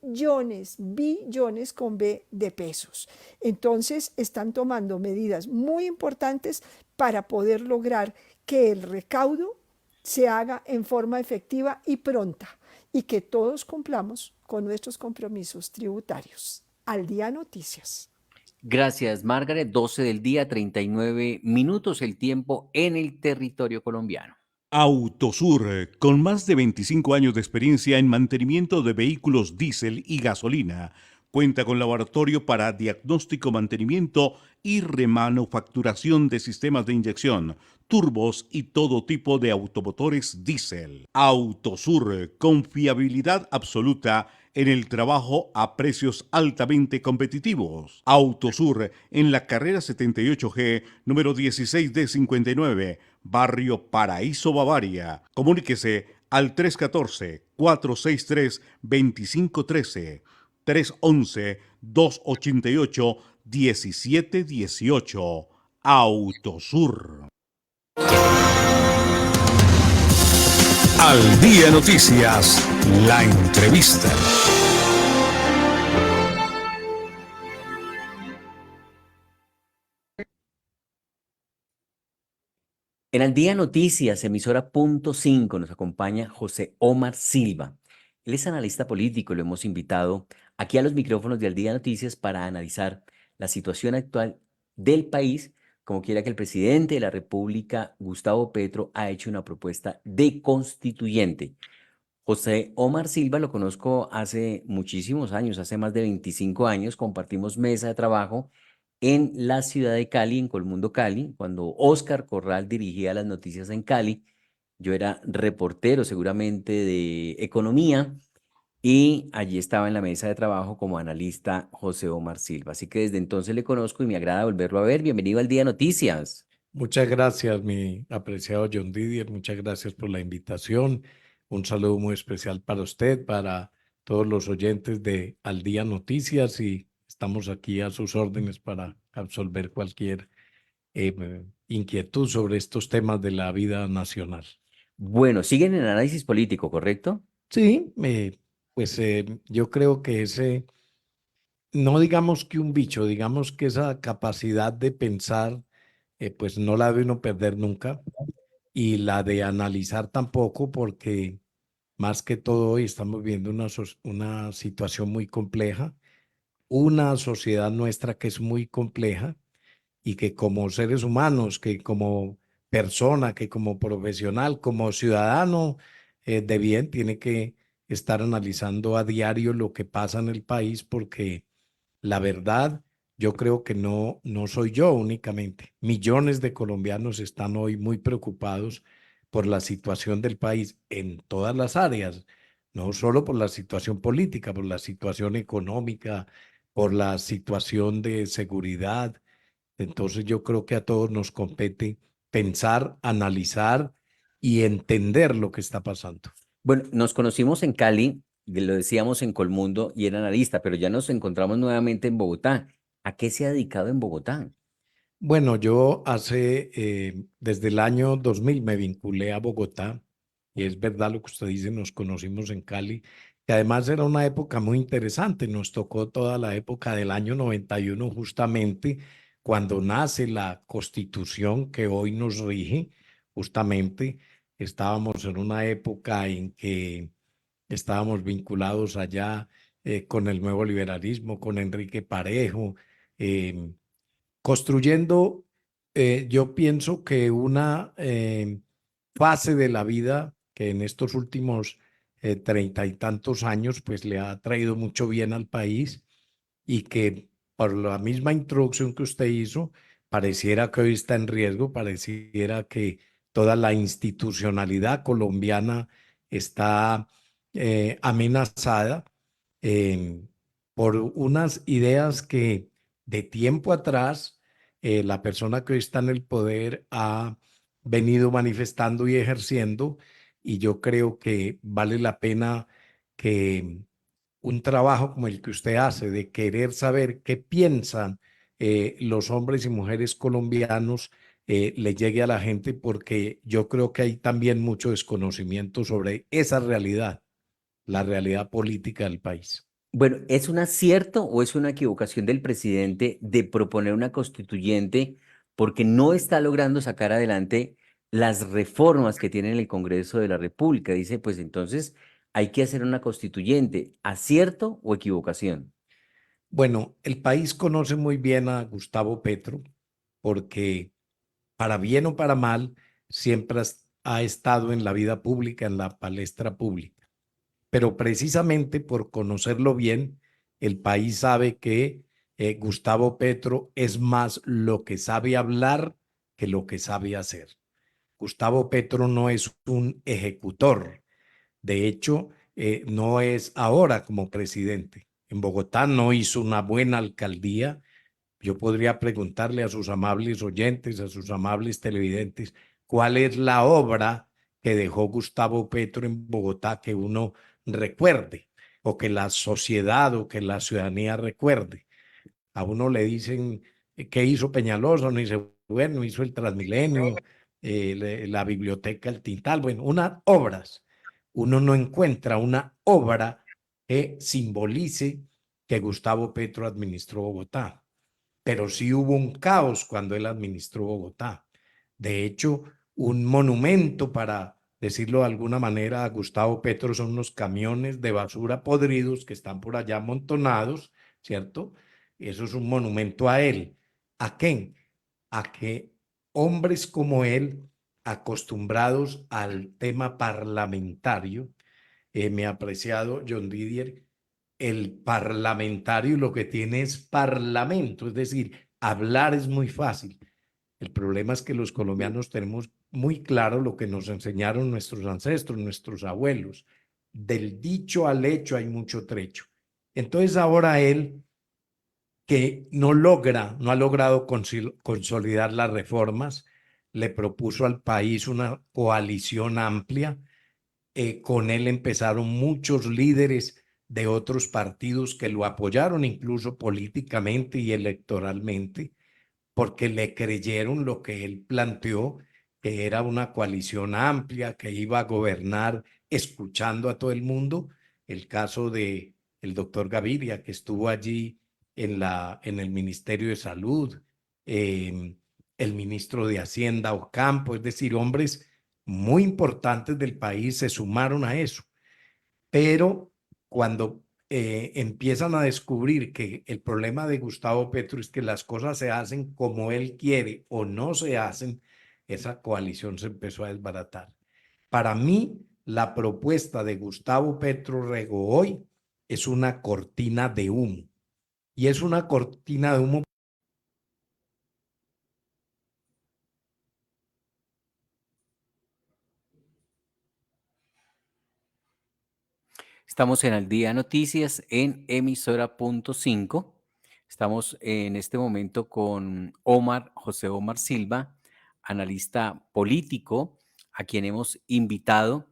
billones con B de pesos. Entonces, están tomando medidas muy importantes para poder lograr que el recaudo se haga en forma efectiva y pronta y que todos cumplamos con nuestros compromisos tributarios. Al Día Noticias.
Gracias, Margaret. 12 del día, 39 minutos el tiempo en el territorio colombiano.
Autosur, con más de 25 años de experiencia en mantenimiento de vehículos diésel y gasolina, cuenta con laboratorio para diagnóstico, mantenimiento y remanufacturación de sistemas de inyección, turbos y todo tipo de automotores diésel. Autosur, confiabilidad absoluta en el trabajo a precios altamente competitivos. Autosur, en la carrera 78G, número 16D59, Barrio Paraíso, Bavaria. Comuníquese al 314-463-2513, 311-288-1718. Autosur. Al Día Noticias, la entrevista.
En Al Día Noticias, emisora punto 5, nos acompaña José Omar Silva. Él es analista político, lo hemos invitado aquí a los micrófonos de Al Día Noticias para analizar la situación actual del país, como quiera que el presidente de la República, Gustavo Petro, ha hecho una propuesta de constituyente. José Omar Silva lo conozco hace muchísimos años, hace más de 25 años, compartimos mesa de trabajo en la ciudad de Cali, en Colmundo Cali, cuando Óscar Corral dirigía las noticias en Cali. Yo era reportero seguramente de economía y allí estaba en la mesa de trabajo como analista José Omar Silva. Así que desde entonces le conozco y me agrada volverlo a ver. Bienvenido al Día Noticias.
Muchas gracias, mi apreciado John Didier. Muchas gracias por la invitación. Un saludo muy especial para usted, para todos los oyentes de Al Día Noticias y estamos aquí a sus órdenes para absolver cualquier inquietud sobre estos temas de la vida nacional.
Bueno, siguen en análisis político, ¿correcto?
Sí, yo creo que no digamos que un bicho, digamos que esa capacidad de pensar, pues no la debe uno perder nunca y la de analizar tampoco, porque más que todo hoy estamos viendo una situación muy compleja, una sociedad nuestra que es muy compleja y que como seres humanos, que como persona, que como profesional, como ciudadano de bien, tiene que estar analizando a diario lo que pasa en el país, porque la verdad, yo creo que no soy yo únicamente. Millones de colombianos están hoy muy preocupados por la situación del país en todas las áreas, no solo por la situación política, por la situación económica, por la situación de seguridad. Entonces yo creo que a todos nos compete pensar, analizar y entender lo que está pasando.
Bueno, nos conocimos en Cali, lo decíamos en Colmundo y era analista, pero ya nos encontramos nuevamente en Bogotá. ¿A qué se ha dedicado en Bogotá?
Bueno, yo desde el año 2000 me vinculé a Bogotá y es verdad lo que usted dice, nos conocimos en Cali, que además era una época muy interesante, nos tocó toda la época del año 91 justamente cuando nace la constitución que hoy nos rige, justamente estábamos en una época en que estábamos vinculados allá con el nuevo liberalismo, con Enrique Parejo. Construyendo, yo pienso que una fase de la vida que en estos últimos 30 y tantos años pues le ha traído mucho bien al país y que por la misma introducción que usted hizo, pareciera que hoy está en riesgo, pareciera que toda la institucionalidad colombiana está amenazada eh, por unas ideas que de tiempo atrás la persona que hoy está en el poder ha venido manifestando y ejerciendo, y yo creo que vale la pena que un trabajo como el que usted hace, de querer saber qué piensan los hombres y mujeres colombianos, le llegue a la gente, porque yo creo que hay también mucho desconocimiento sobre esa realidad, la realidad política del país.
Bueno, ¿es un acierto o es una equivocación del presidente de proponer una constituyente porque no está logrando sacar adelante las reformas que tiene en el Congreso de la República? Dice, pues entonces hay que hacer una constituyente. ¿Acierto o equivocación?
Bueno, el país conoce muy bien a Gustavo Petro porque, para bien o para mal, siempre ha estado en la vida pública, en la palestra pública. Pero precisamente por conocerlo bien, el país sabe que Gustavo Petro es más lo que sabe hablar que lo que sabe hacer. Gustavo Petro no es un ejecutor. De hecho, no es ahora como presidente. En Bogotá no hizo una buena alcaldía. Yo podría preguntarle a sus amables oyentes, a sus amables televidentes, cuál es la obra que dejó Gustavo Petro en Bogotá que uno recuerde, o que la sociedad o que la ciudadanía recuerde. A uno le dicen qué hizo Peñalosa, no dice, bueno, hizo el Transmilenio, la biblioteca El Tintal, bueno, unas obras. Uno no encuentra una obra que simbolice que Gustavo Petro administró Bogotá, pero sí hubo un caos cuando él administró Bogotá. De hecho, un monumento, para decirlo de alguna manera, a Gustavo Petro son unos camiones de basura podridos que están por allá amontonados, ¿cierto? Eso es un monumento a él. ¿A qué? A que hombres como él, acostumbrados al tema parlamentario, mi apreciado John Didier, el parlamentario lo que tiene es parlamento, es decir, hablar es muy fácil. El problema es que los colombianos tenemos muy claro lo que nos enseñaron nuestros ancestros, nuestros abuelos.
del dicho al hecho hay mucho trecho. Entonces ahora él, que no ha logrado consolidar las reformas, le propuso al país una coalición amplia. Con él empezaron muchos líderes de otros partidos que lo apoyaron incluso políticamente y electoralmente, porque le creyeron lo que él planteó, que era una coalición amplia, que iba a gobernar escuchando a todo el mundo. El caso de el doctor Gaviria, que estuvo allí en el Ministerio de Salud, el ministro de Hacienda Ocampo, es decir, hombres muy importantes del país se sumaron a eso. Pero cuando empiezan a descubrir que el problema de Gustavo Petro es que las cosas se hacen como él quiere o no se hacen, esa coalición se empezó a desbaratar. Para mí, la propuesta de Gustavo Petro Rego hoy es una cortina de humo. Y es una cortina de humo.
Estamos en Al Día Noticias en emisora.5. Estamos en este momento con José Omar Silva, analista político, a quien hemos invitado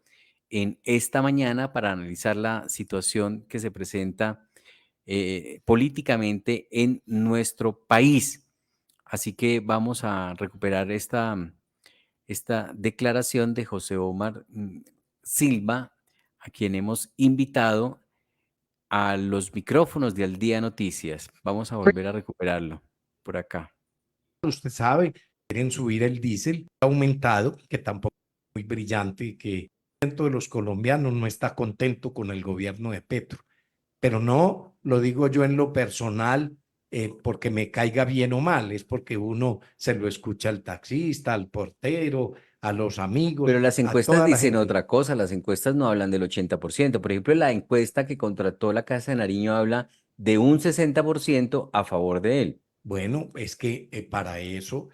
en esta mañana para analizar la situación que se presenta políticamente en nuestro país. Así que vamos a recuperar esta declaración de José Omar Silva, a quien hemos invitado a los micrófonos de Al Día Noticias. Vamos a volver a recuperarlo por acá.
Usted sabe, quieren subir el diésel, ha aumentado, que tampoco es muy brillante, que el de los colombianos no está contento con el gobierno de Petro. Pero no lo digo yo en lo personal porque me caiga bien o mal, es porque uno se lo escucha al taxista, al portero, a los amigos.
Pero las
a
encuestas
toda la
dicen
gente.
otra cosa, las encuestas no hablan del 80%. Por ejemplo, la encuesta que contrató la Casa de Nariño habla de un 60% a favor de él.
Bueno, es que para eso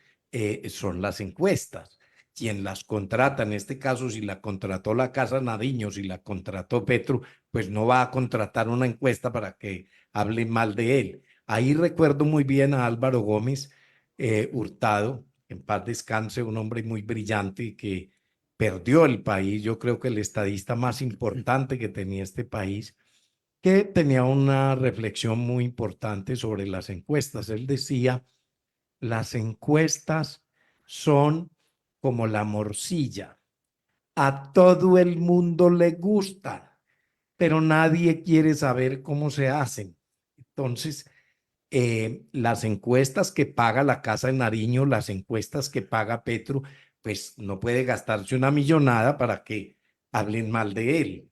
son las encuestas. Quien las contrata, en este caso, si la contrató la Casa Nariño, si la contrató Petro, pues no va a contratar una encuesta para que hable mal de él. Ahí recuerdo muy bien a Álvaro Gómez Hurtado, en paz descanse, un hombre muy brillante que perdió el país, yo creo que el estadista más importante que tenía este país, que tenía una reflexión muy importante sobre las encuestas. Él decía, las encuestas son como la morcilla. A todo el mundo le gustan, pero nadie quiere saber cómo se hacen. Entonces, las encuestas que paga la Casa de Nariño, las encuestas que paga Petro, pues no puede gastarse una millonada para que hablen mal de él.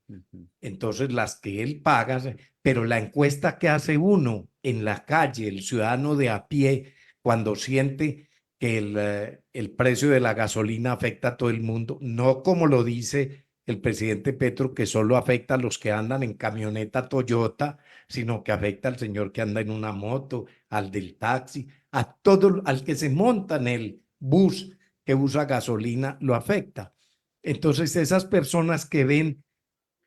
Entonces, las que él paga, pero la encuesta que hace uno en la calle, el ciudadano de a pie, cuando siente que el precio de la gasolina afecta a todo el mundo, no como lo dice el presidente Petro, que solo afecta a los que andan en camioneta Toyota, sino que afecta al señor que anda en una moto, al del taxi, a todo, al que se monta en el bus que usa gasolina, lo afecta. Entonces, esas personas que ven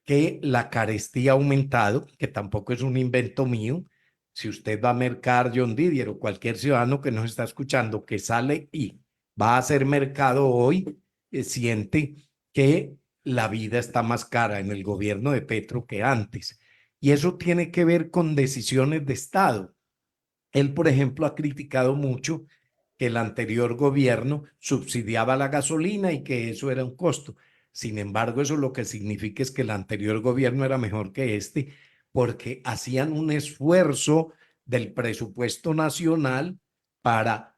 que la carestía ha aumentado, que tampoco es un invento mío. Si usted va a mercar, John Didier, o cualquier ciudadano que nos está escuchando, que sale y va a hacer mercado hoy, siente que la vida está más cara en el gobierno de Petro que antes. Y eso tiene que ver con decisiones de Estado. Él, por ejemplo, ha criticado mucho que el anterior gobierno subsidiaba la gasolina y que eso era un costo. Sin embargo, eso lo que significa es que el anterior gobierno era mejor que este porque hacían un esfuerzo del presupuesto nacional para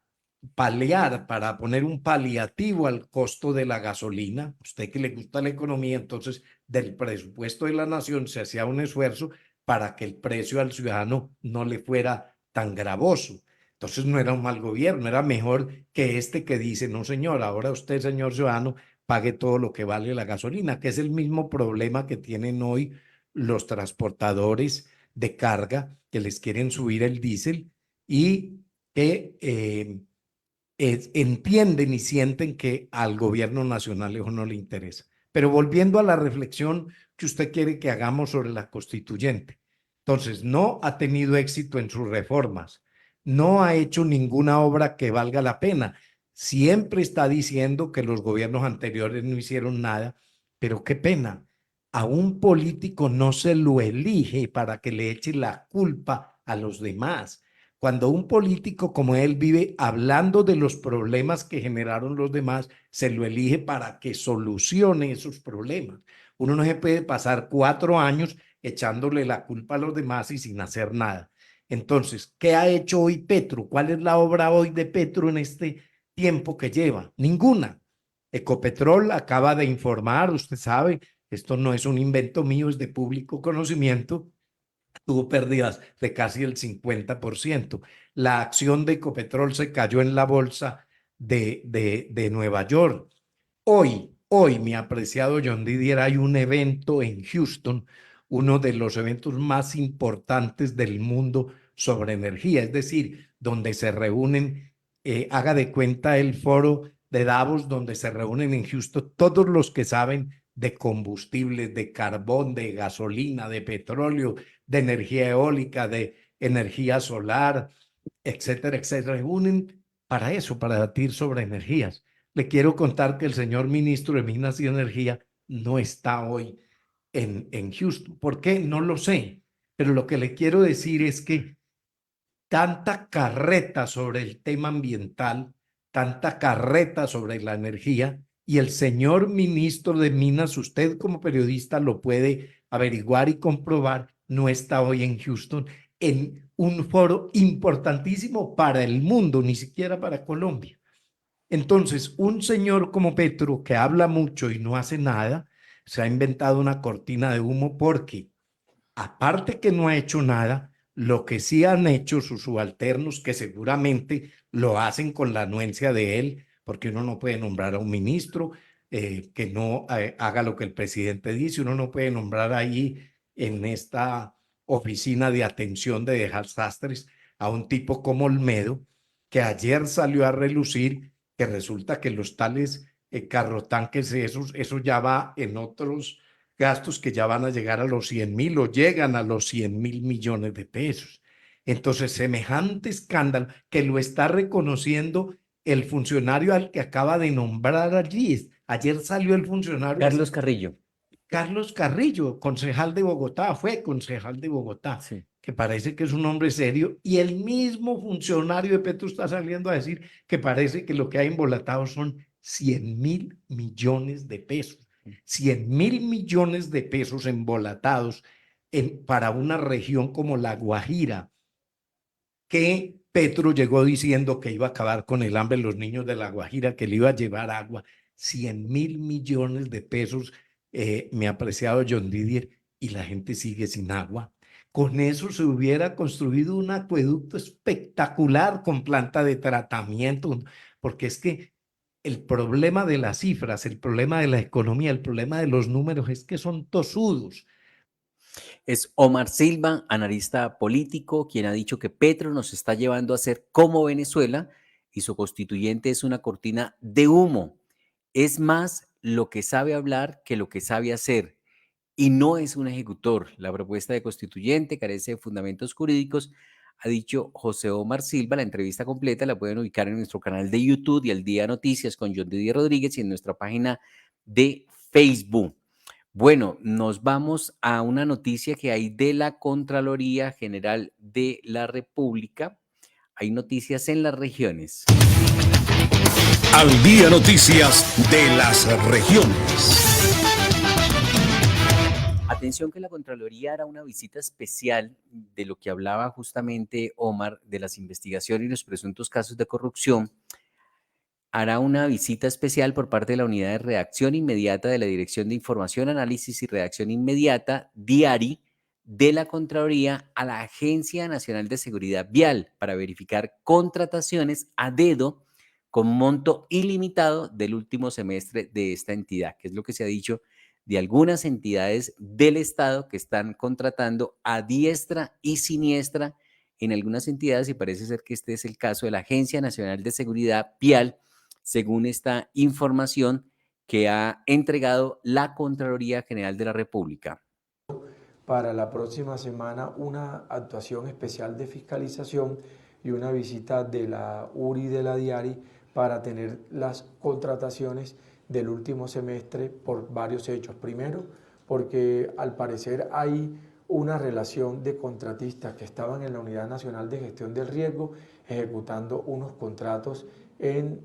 paliar, para poner un paliativo al costo de la gasolina. Usted que le gusta la economía, entonces del presupuesto de la nación se hacía un esfuerzo para que el precio al ciudadano no le fuera tan gravoso. Entonces no era un mal gobierno, era mejor que este que dice, no señor, ahora usted, señor ciudadano, pague todo lo que vale la gasolina, que es el mismo problema que tienen hoy los transportadores de carga, que les quieren subir el diésel y que entienden y sienten que al gobierno nacional eso no le interesa. Pero volviendo a la reflexión que usted quiere que hagamos sobre la constituyente. Entonces, no ha tenido éxito en sus reformas, no ha hecho ninguna obra que valga la pena. Siempre está diciendo que los gobiernos anteriores no hicieron nada, pero qué pena. A un político no se lo elige para que le eche la culpa a los demás. Cuando un político como él vive hablando de los problemas que generaron los demás, se lo elige para que solucione esos problemas. Uno no se puede pasar 4 años echándole la culpa a los demás y sin hacer nada. Entonces, ¿qué ha hecho hoy Petro? ¿Cuál es la obra hoy de Petro en este tiempo que lleva? Ninguna. Ecopetrol acaba de informar, usted sabe, esto no es un invento mío, es de público conocimiento, tuvo pérdidas de casi el 50%. La acción de Ecopetrol se cayó en la bolsa de Nueva York. Hoy, mi apreciado John Didier, hay un evento en Houston, uno de los eventos más importantes del mundo sobre energía, es decir, donde se reúnen, haga de cuenta el foro de Davos, donde se reúnen en Houston todos los que saben de combustibles, de carbón, de gasolina, de petróleo, de energía eólica, de energía solar, etcétera, etcétera. Reúnen para eso, para debatir sobre energías. Le quiero contar que el señor ministro de Minas y Energía no está hoy en Houston. ¿Por qué? No lo sé. Pero lo que le quiero decir es que tanta carreta sobre el tema ambiental, tanta carreta sobre la energía, y el señor ministro de Minas, usted como periodista lo puede averiguar y comprobar, no está hoy en Houston en un foro importantísimo para el mundo, ni siquiera para Colombia. Entonces, un señor como Petro, que habla mucho y no hace nada, se ha inventado una cortina de humo porque, aparte que no ha hecho nada, lo que sí han hecho sus subalternos, que seguramente lo hacen con la anuencia de él, porque uno no puede nombrar a un ministro que no haga lo que el presidente dice, uno no puede nombrar ahí en esta oficina de atención de desastres a un tipo como Olmedo, que ayer salió a relucir que resulta que los tales carrotanques, eso ya va en otros gastos que ya van a llegar a los 100.000 o llegan a los 100.000 millones de pesos. Entonces, semejante escándalo que lo está reconociendo el funcionario al que acaba de nombrar allí. Ayer salió el funcionario.
Carlos Carrillo.
Carlos Carrillo, concejal de Bogotá, fue concejal de Bogotá, sí, que parece que es un hombre serio, y el mismo funcionario de Petro está saliendo a decir que parece que lo que hay embolatado son 100.000 millones de pesos. 100.000 millones de pesos embolatados para una región como La Guajira, que Petro llegó diciendo que iba a acabar con el hambre de los niños de La Guajira, que le iba a llevar agua. 100.000 millones de pesos, mi apreciado John Didier, y la gente sigue sin agua. Con eso se hubiera construido un acueducto espectacular con planta de tratamiento, porque es que el problema de las cifras, el problema de la economía, el problema de los números es que son tosudos.
Es Omar Silva, analista político, quien ha dicho que Petro nos está llevando a ser como Venezuela y su constituyente es una cortina de humo. Es más lo que sabe hablar que lo que sabe hacer y no es un ejecutor. La propuesta de constituyente carece de fundamentos jurídicos, ha dicho José Omar Silva. La entrevista completa la pueden ubicar en nuestro canal de YouTube y Al Día Noticias con John Didier Rodríguez y en nuestra página de Facebook. Bueno, nos vamos a una noticia que hay de la Contraloría General de la República. Hay noticias en las regiones.
Al Día Noticias de las regiones.
Atención que la Contraloría hará una visita especial de lo que hablaba justamente Omar, de las investigaciones y los presuntos casos de corrupción. Hará una visita especial por parte de la Unidad de Redacción Inmediata de la Dirección de Información, Análisis y Redacción Inmediata, DIARI, de la Contraloría a la Agencia Nacional de Seguridad Vial para verificar contrataciones a dedo con monto ilimitado del último semestre de esta entidad, que es lo que se ha dicho de algunas entidades del Estado que están contratando a diestra y siniestra en algunas entidades, y parece ser que este es el caso de la Agencia Nacional de Seguridad Vial, según esta información que ha entregado la Contraloría General de la República.
Para la próxima semana una actuación especial de fiscalización y una visita de la URI de la DIARI para tener las contrataciones del último semestre por varios hechos. Primero, porque al parecer hay una relación de contratistas que estaban en la Unidad Nacional de Gestión del Riesgo ejecutando unos contratos en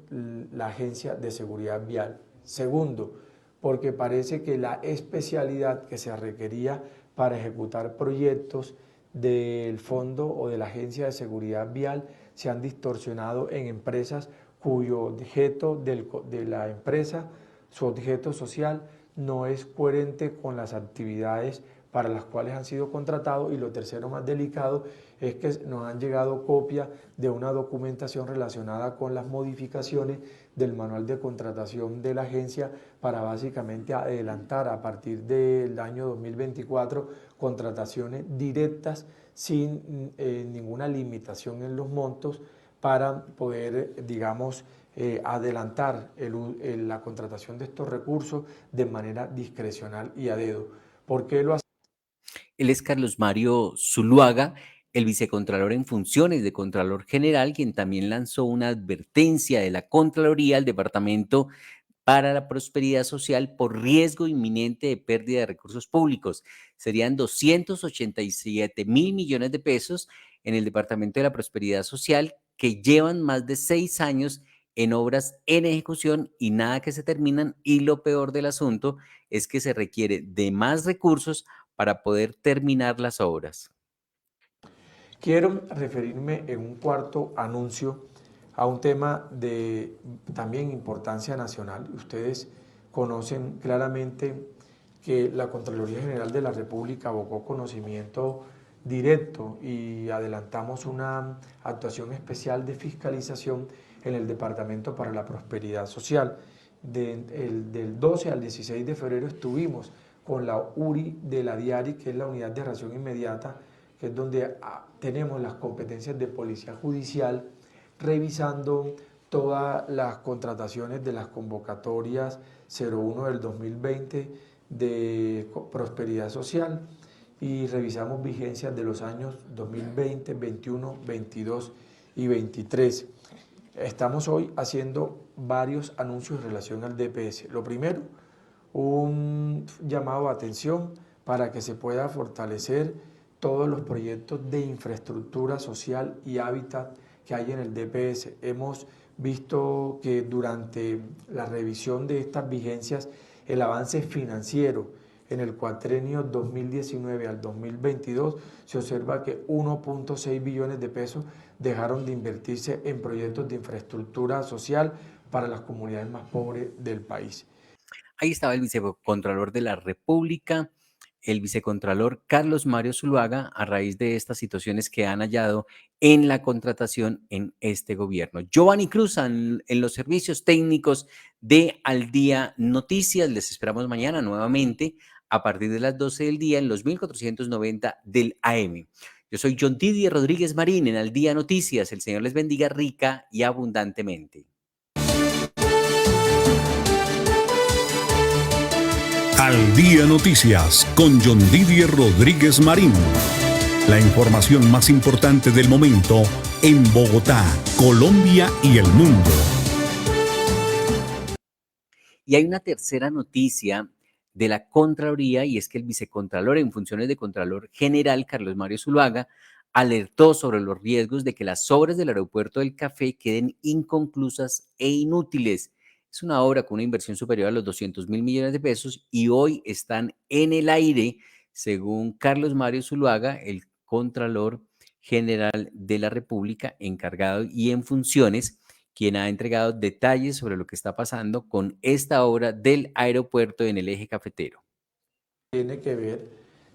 la Agencia de Seguridad Vial. Segundo, porque parece que la especialidad que se requería para ejecutar proyectos del fondo o de la Agencia de Seguridad Vial se han distorsionado en empresas cuyo objeto de la empresa, su objeto social, no es coherente con las actividades para las cuales han sido contratados. Y lo tercero, más delicado, es que nos han llegado copias de una documentación relacionada con las modificaciones del manual de contratación de la agencia para básicamente adelantar a partir del año 2024 contrataciones directas sin ninguna limitación en los montos para poder, digamos, adelantar la contratación de estos recursos de manera discrecional y a dedo. ¿Por qué lo hace?
Él es Carlos Mario Zuluaga, el vicecontralor en funciones de Contralor General, quien también lanzó una advertencia de la Contraloría al Departamento para la Prosperidad Social por riesgo inminente de pérdida de recursos públicos. Serían 287.000 millones de pesos en el Departamento de la Prosperidad Social, que llevan más de 6 años en obras en ejecución y nada que se terminan, y lo peor del asunto es que se requiere de más recursos para poder terminar las obras.
Quiero referirme en un cuarto anuncio a un tema de también importancia nacional. Ustedes conocen claramente que la Contraloría General de la República abocó conocimiento directo y adelantamos una actuación especial de fiscalización en el Departamento para la Prosperidad Social. Del 12 al 16 de febrero estuvimos con la URI de la DIARI, que es la Unidad de Reacción Inmediata, que es donde tenemos las competencias de Policía Judicial, revisando todas las contrataciones de las convocatorias 01 del 2020 de Prosperidad Social, y revisamos vigencias de los años 2020, 21, 22 y 23. Estamos hoy haciendo varios anuncios en relación al DPS. Lo primero, un llamado a atención para que se pueda fortalecer todos los proyectos de infraestructura social y hábitat que hay en el DPS. Hemos visto que durante la revisión de estas vigencias, el avance financiero en el cuatrenio 2019 al 2022 se observa que 1.6 billones de pesos dejaron de invertirse en proyectos de infraestructura social para las comunidades más pobres del país.
Ahí estaba el vicecontralor de la República, el vicecontralor Carlos Mario Zuluaga, a raíz de estas situaciones que han hallado en la contratación en este gobierno. Giovanni Cruz en los servicios técnicos de Al Día Noticias. Les esperamos mañana nuevamente a partir de las 12 del día en los 1490 del AM. Yo soy John Didier Rodríguez Marín en Al Día Noticias. El Señor les bendiga rica y abundantemente.
Al Día Noticias con John Didier Rodríguez Marín. La información más importante del momento en Bogotá, Colombia y el mundo.
Y hay una tercera noticia de la Contraloría, y es que el vicecontralor en funciones de Contralor General, Carlos Mario Zuluaga, alertó sobre los riesgos de que las obras del aeropuerto del Café queden inconclusas e inútiles. Es una obra con una inversión superior a los 200.000 millones de pesos y hoy están en el aire, según Carlos Mario Zuluaga, el Contralor General de la República, encargado y en funciones, quien ha entregado detalles sobre lo que está pasando con esta obra del aeropuerto en el eje cafetero.
Tiene que ver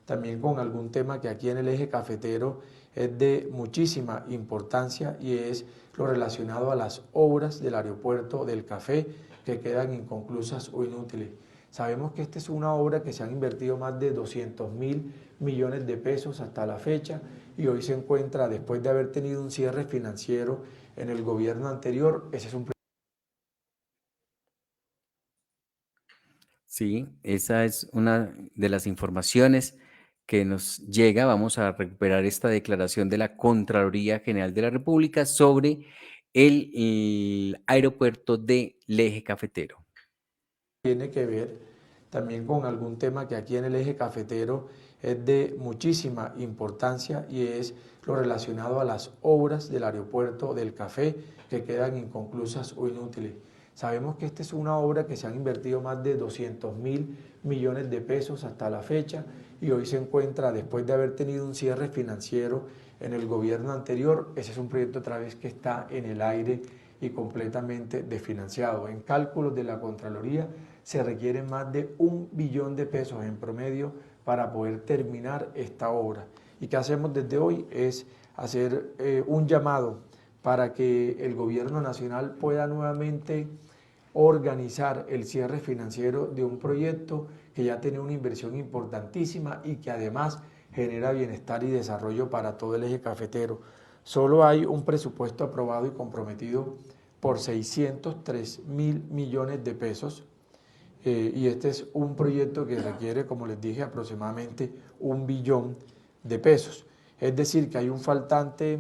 también con algún tema que aquí en el eje cafetero es de muchísima importancia, y es lo relacionado a las obras del aeropuerto del Café que quedan inconclusas o inútiles. Sabemos que esta es una obra que se han invertido más de 200.000 millones de pesos hasta la fecha, y hoy se encuentra, después de haber tenido un cierre financiero en el gobierno anterior, ese es un
Sí, esa es una de las informaciones que nos llega. Vamos a recuperar esta declaración de la Contraloría General de la República sobre el aeropuerto del Eje Cafetero.
Tiene que ver también con algún tema que aquí en el Eje Cafetero es de muchísima importancia y es lo relacionado a las obras del aeropuerto del Café que quedan inconclusas o inútiles. Sabemos que esta es una obra que se han invertido más de 200.000 millones de pesos hasta la fecha y hoy se encuentra, después de haber tenido un cierre financiero en el gobierno anterior, ese es un proyecto otra vez que está en el aire y completamente desfinanciado. En cálculos de la Contraloría se requieren más de 1 billón de pesos en promedio para poder terminar esta obra. ¿Y qué hacemos desde hoy? Es hacer un llamado para que el gobierno nacional pueda nuevamente organizar el cierre financiero de un proyecto que ya tiene una inversión importantísima y que además genera bienestar y desarrollo para todo el Eje Cafetero. Solo hay un presupuesto aprobado y comprometido por 603.000 millones de pesos y este es un proyecto que requiere, como les dije, aproximadamente 1 billón de pesos. Es decir, que hay un faltante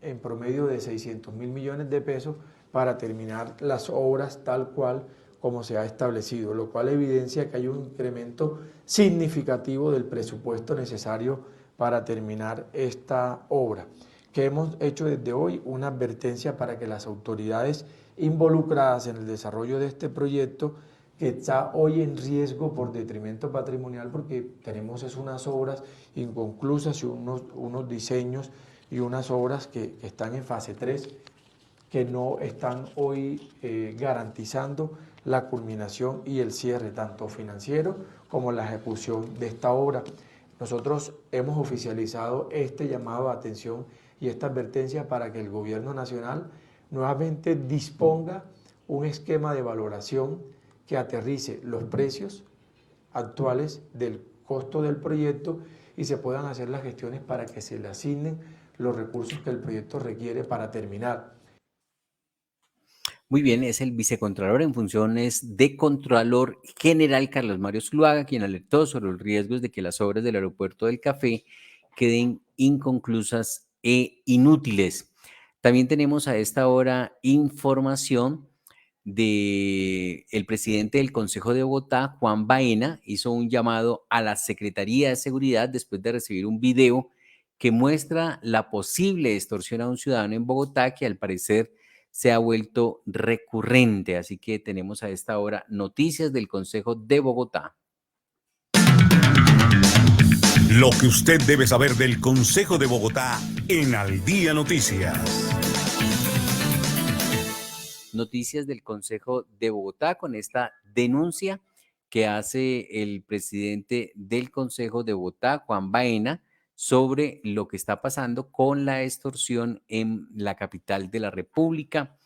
en promedio de 600.000 millones de pesos para terminar las obras tal cual como se ha establecido, lo cual evidencia que hay un incremento significativo del presupuesto necesario para terminar esta obra. Que hemos hecho desde hoy una advertencia para que las autoridades involucradas en el desarrollo de este proyecto, que está hoy en riesgo por detrimento patrimonial, porque tenemos unas obras inconclusas y unos diseños y unas obras que están en fase 3, que no están hoy garantizando la culminación y el cierre tanto financiero como la ejecución de esta obra. Nosotros hemos oficializado este llamado a atención y esta advertencia para que el gobierno nacional nuevamente disponga un esquema de valoración que aterrice los precios actuales del costo del proyecto y se puedan hacer las gestiones para que se le asignen los recursos que el proyecto requiere para terminar.
Muy bien, es el vicecontralor en funciones de Contralor General Carlos Mario Zuluaga quien alertó sobre los riesgos de que las obras del aeropuerto del Café queden inconclusas e inútiles. También tenemos a esta hora información del presidente del Consejo de Bogotá, Juan Baena, hizo un llamado a la Secretaría de Seguridad después de recibir un video que muestra la posible extorsión a un ciudadano en Bogotá que al parecer se ha vuelto recurrente. Así que tenemos a esta hora noticias del Consejo de Bogotá.
Lo que usted debe saber del Consejo de Bogotá en Al Día Noticias.
Noticias del Consejo de Bogotá con esta denuncia que hace el presidente del Consejo de Bogotá, Juan Baena, sobre lo que está pasando con la extorsión en la capital de la República.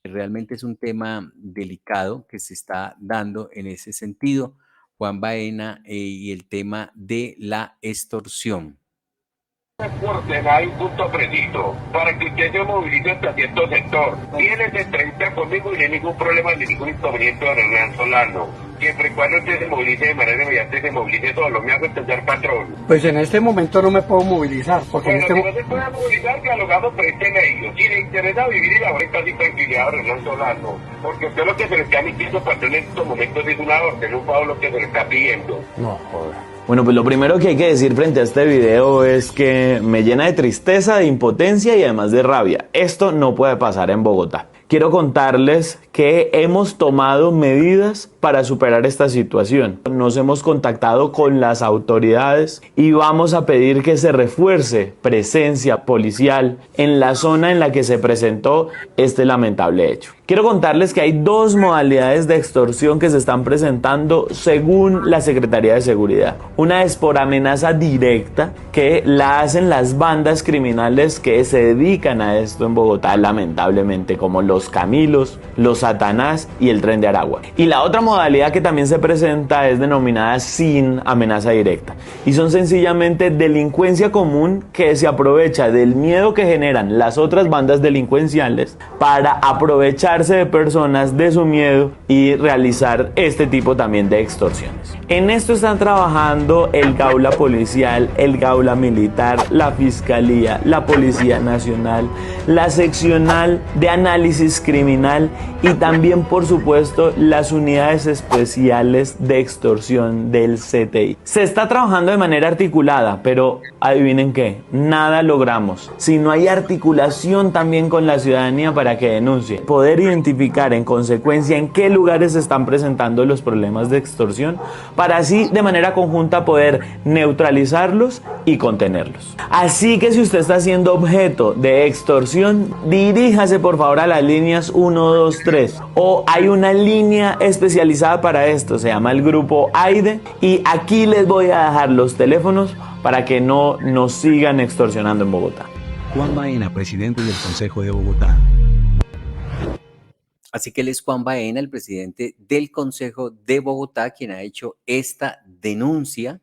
Realmente es un tema delicado que se está dando en ese sentido, Juan Baena, y el tema de la extorsión.
Hay un punto preciso para que usted se movilice hasta cierto sector. Viene de 30 conmigo y no hay ningún problema ni ningún inconveniente de Hernán Solano. Siempre y cuando usted se movilice de manera inmediata, se movilice solo. Me hago entender, patrón.
Pues en este momento no me puedo movilizar. Porque
bueno, si no se puede movilizar, dialogando, presten a ellos. Si le interesa vivir y laborar casi tranquilidad, Hernán Solano. Porque usted lo que se le está emitiendo, patrón, en estos momentos es una orden, un favor lo que se le está pidiendo.
No, joder.
Bueno, pues lo primero que hay que decir frente a este video es que me llena de tristeza, de impotencia y además de rabia. Esto no puede pasar en Bogotá. Quiero contarles que hemos tomado medidas para superar esta situación. Nos hemos contactado con las autoridades y vamos a pedir que se refuerce presencia policial en la zona en la que se presentó este lamentable hecho. Quiero contarles que hay dos modalidades de extorsión que se están presentando según la Secretaría de Seguridad. Una es por amenaza directa, que la hacen las bandas criminales que se dedican a esto en Bogotá, lamentablemente, como los Camilos, los Satanás y el Tren de Aragua. Y la otra modalidad que también se presenta es denominada sin amenaza directa. Y son sencillamente delincuencia común que se aprovecha del miedo que generan las otras bandas delincuenciales para aprovechar aprovecharse de personas, de su miedo y realizar este tipo también de extorsiones. En esto están trabajando el Gaula Policial, el Gaula Militar, la Fiscalía, la Policía Nacional, la Seccional de Análisis Criminal y también, por supuesto, las unidades especiales de extorsión del CTI. Se está trabajando de manera articulada, pero adivinen qué, nada logramos si no hay articulación también con la ciudadanía para que denuncie. Poder identificar en consecuencia en qué lugares se están presentando los problemas de extorsión para así de manera conjunta poder neutralizarlos y contenerlos. Así que si usted está siendo objeto de extorsión, diríjase por favor a las líneas 123 o hay una línea especializada para esto, se llama el grupo AIDE y aquí les voy a dejar los teléfonos para que no nos sigan extorsionando en Bogotá.
Juan Baena, presidente del Consejo de Bogotá.
Así que él es Juan Baena, el presidente del Consejo de Bogotá, quien ha hecho esta denuncia.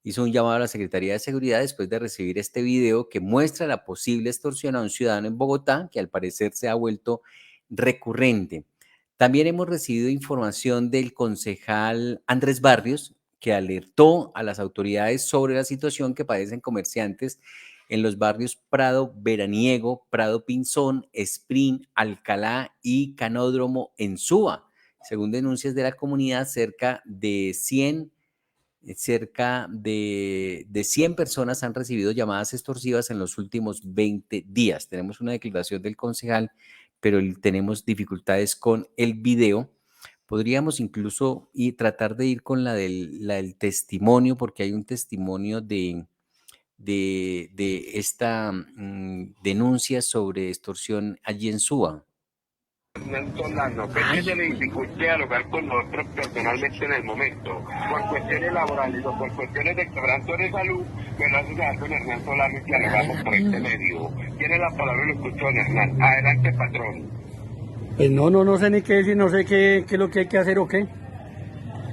Hizo un llamado a la Secretaría de Seguridad después de recibir este video que muestra la posible extorsión a un ciudadano en Bogotá, que al parecer se ha vuelto recurrente. También hemos recibido información del concejal Andrés Barrios, que alertó a las autoridades sobre la situación que padecen comerciantes en los barrios Prado Veraniego, Prado Pinzón, Esprín, Alcalá y Canódromo en Suba. Según denuncias de la comunidad, cerca de 100 personas han recibido llamadas extorsivas en los últimos 20 días. Tenemos una declaración del concejal, pero tenemos dificultades con el video. Podríamos incluso tratar de ir con la del testimonio, porque hay un testimonio de esta denuncia sobre extorsión allí en Suba.
Que se le dificulte dialogar con nosotros personalmente en el momento, por cuestiones laborales o por cuestiones de quebranto de salud, me lo hace saber con Hernán Solano y dialogamos por este medio. Tiene la palabra y lo escucho, don Hernán. Adelante, patrón.
Pues no sé ni qué decir, no sé qué es lo que hay que hacer o qué.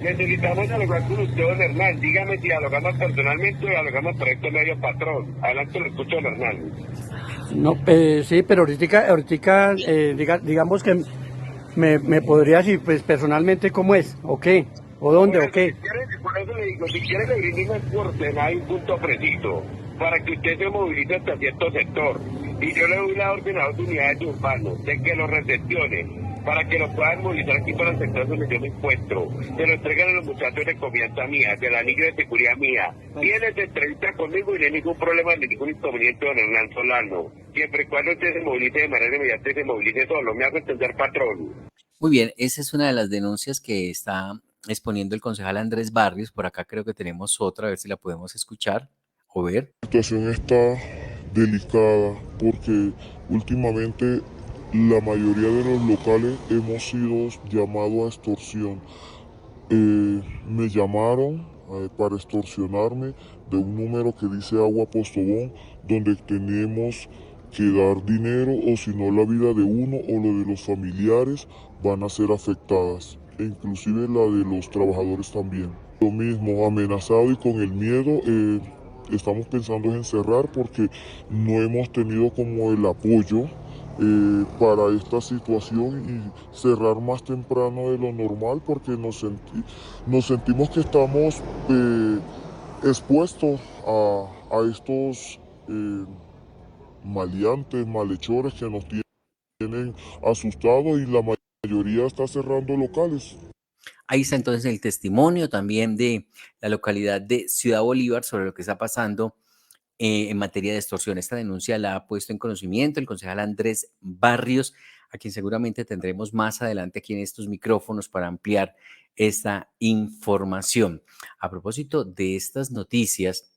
Necesitamos dialogar con usted, don Hernán. Dígame si dialogamos personalmente o dialogamos por este medio, patrón. Adelante, lo escucho, don Hernán.
No, sí, pero ahorita digamos que me podría decir, pues personalmente cómo es, o qué, o dónde, o qué.
Por eso le digo, si quiere le brindo una coordenada y un punto preciso, para que usted se movilice hasta cierto sector. Y yo le doy la orden a las unidades urbanas de que lo recepcionen, para que lo puedan movilizar aquí para el sector donde yo me encuentro. Se lo entregan a los muchachos de confianza mía, de la anillo de seguridad mía. Tienes de entrevista conmigo y no hay ningún problema ni ningún inconveniente, don Hernán Solano. Siempre y cuando usted se movilice de manera inmediata y se movilice solo, me hago entender, patrón.
Muy bien, esa es una de las denuncias que está exponiendo el concejal Andrés Barrios. Por acá creo que tenemos otra, a ver si la podemos escuchar o ver.
La situación está delicada porque últimamente la mayoría de los locales hemos sido llamados a extorsión. Me llamaron para extorsionarme de un número que dice Agua Postobón, donde tenemos que dar dinero o si no la vida de uno o lo de los familiares van a ser afectadas, e inclusive la de los trabajadores también. Lo mismo, amenazado y con el miedo, estamos pensando en cerrar porque no hemos tenido como el apoyo para esta situación y cerrar más temprano de lo normal porque nos sentimos que estamos expuestos a estos maleantes, malhechores que nos tienen asustados y la mayoría está cerrando locales.
Ahí está entonces el testimonio también de la localidad de Ciudad Bolívar sobre lo que está pasando en materia de extorsión. Esta denuncia la ha puesto en conocimiento el concejal Andrés Barrios, a quien seguramente tendremos más adelante aquí en estos micrófonos para ampliar esta información. A propósito de estas noticias,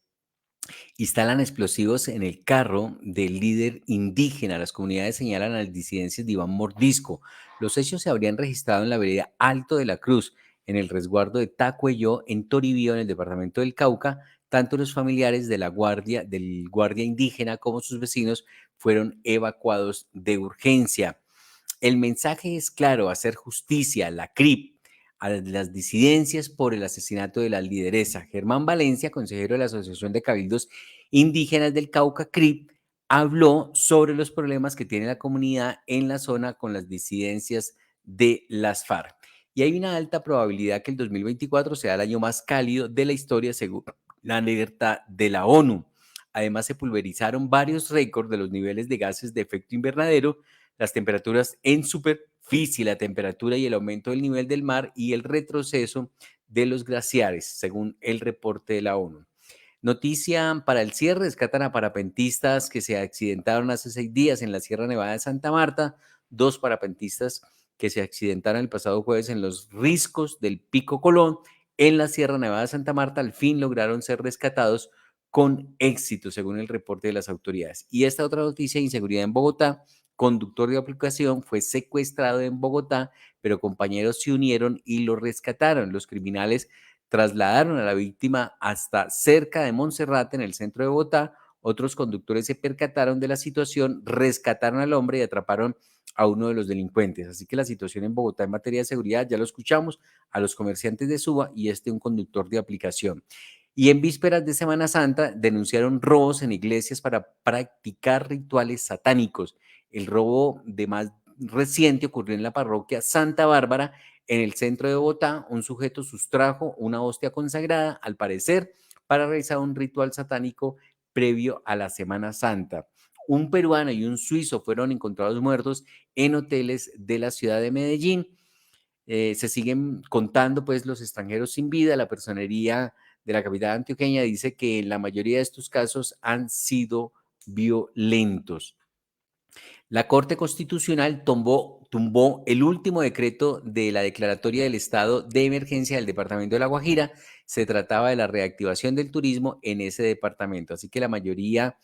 instalan explosivos en el carro del líder indígena. Las comunidades señalan a las disidencias de Iván Mordisco. Los hechos se habrían registrado en la vereda Alto de la Cruz, en el resguardo de Tacuello, en Toribío, en el departamento del Cauca. Tanto los familiares del guardia indígena como sus vecinos fueron evacuados de urgencia. El mensaje es claro: hacer justicia a la CRIP, a las disidencias por el asesinato de la lideresa. Germán Valencia, consejero de la Asociación de Cabildos Indígenas del Cauca, CRIP, habló sobre los problemas que tiene la comunidad en la zona con las disidencias de las FARC. Y hay una alta probabilidad que el 2024 sea el año más cálido de la historia según la alerta de la ONU. Además, se pulverizaron varios récords de los niveles de gases de efecto invernadero, las temperaturas en superficie, la temperatura y el aumento del nivel del mar y el retroceso de los glaciares, según el reporte de la ONU. Noticia para el cierre: rescatan a parapentistas que se accidentaron hace 6 días en la Sierra Nevada de Santa Marta. 2 parapentistas que se accidentaron el pasado jueves en los riscos del Pico Colón en la Sierra Nevada de Santa Marta al fin lograron ser rescatados con éxito, según el reporte de las autoridades. Y esta otra noticia: inseguridad en Bogotá. Conductor de aplicación fue secuestrado en Bogotá, pero compañeros se unieron y lo rescataron. Los criminales trasladaron a la víctima hasta cerca de Monserrate, en el centro de Bogotá. Otros conductores se percataron de la situación, rescataron al hombre y atraparon a uno de los delincuentes. Así que la situación en Bogotá en materia de seguridad, ya lo escuchamos, a los comerciantes de Suba y un conductor de aplicación. Y en vísperas de Semana Santa denunciaron robos en iglesias para practicar rituales satánicos. El robo de más reciente ocurrió en la parroquia Santa Bárbara, en el centro de Bogotá. Un sujeto sustrajo una hostia consagrada, al parecer, para realizar un ritual satánico previo a la Semana Santa. Un peruano y un suizo fueron encontrados muertos en hoteles de la ciudad de Medellín. Se siguen contando pues los extranjeros sin vida. La personería de la capital antioqueña dice que la mayoría de estos casos han sido violentos. La Corte Constitucional tumbó el último decreto de la declaratoria del estado de emergencia del departamento de La Guajira. Se trataba de la reactivación del turismo en ese departamento. Así que la mayoría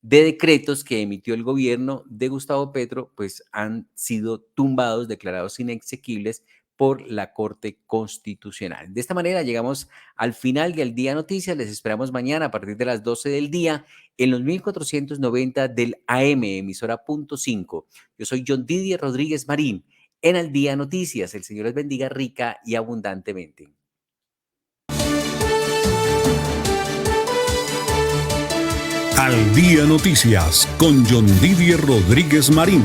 de decretos que emitió el gobierno de Gustavo Petro pues han sido tumbados, declarados inexequibles por la Corte Constitucional. De esta manera llegamos al final del Día Noticias. Les esperamos mañana a partir de las 12 del día en los 1490 del AM, emisora .5. Yo soy John Didier Rodríguez Marín en Al Día Noticias. El Señor les bendiga rica y abundantemente.
Al Día Noticias con John Didier Rodríguez Marín.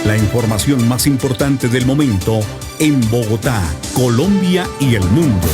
La información más importante del momento en Bogotá, Colombia y el mundo.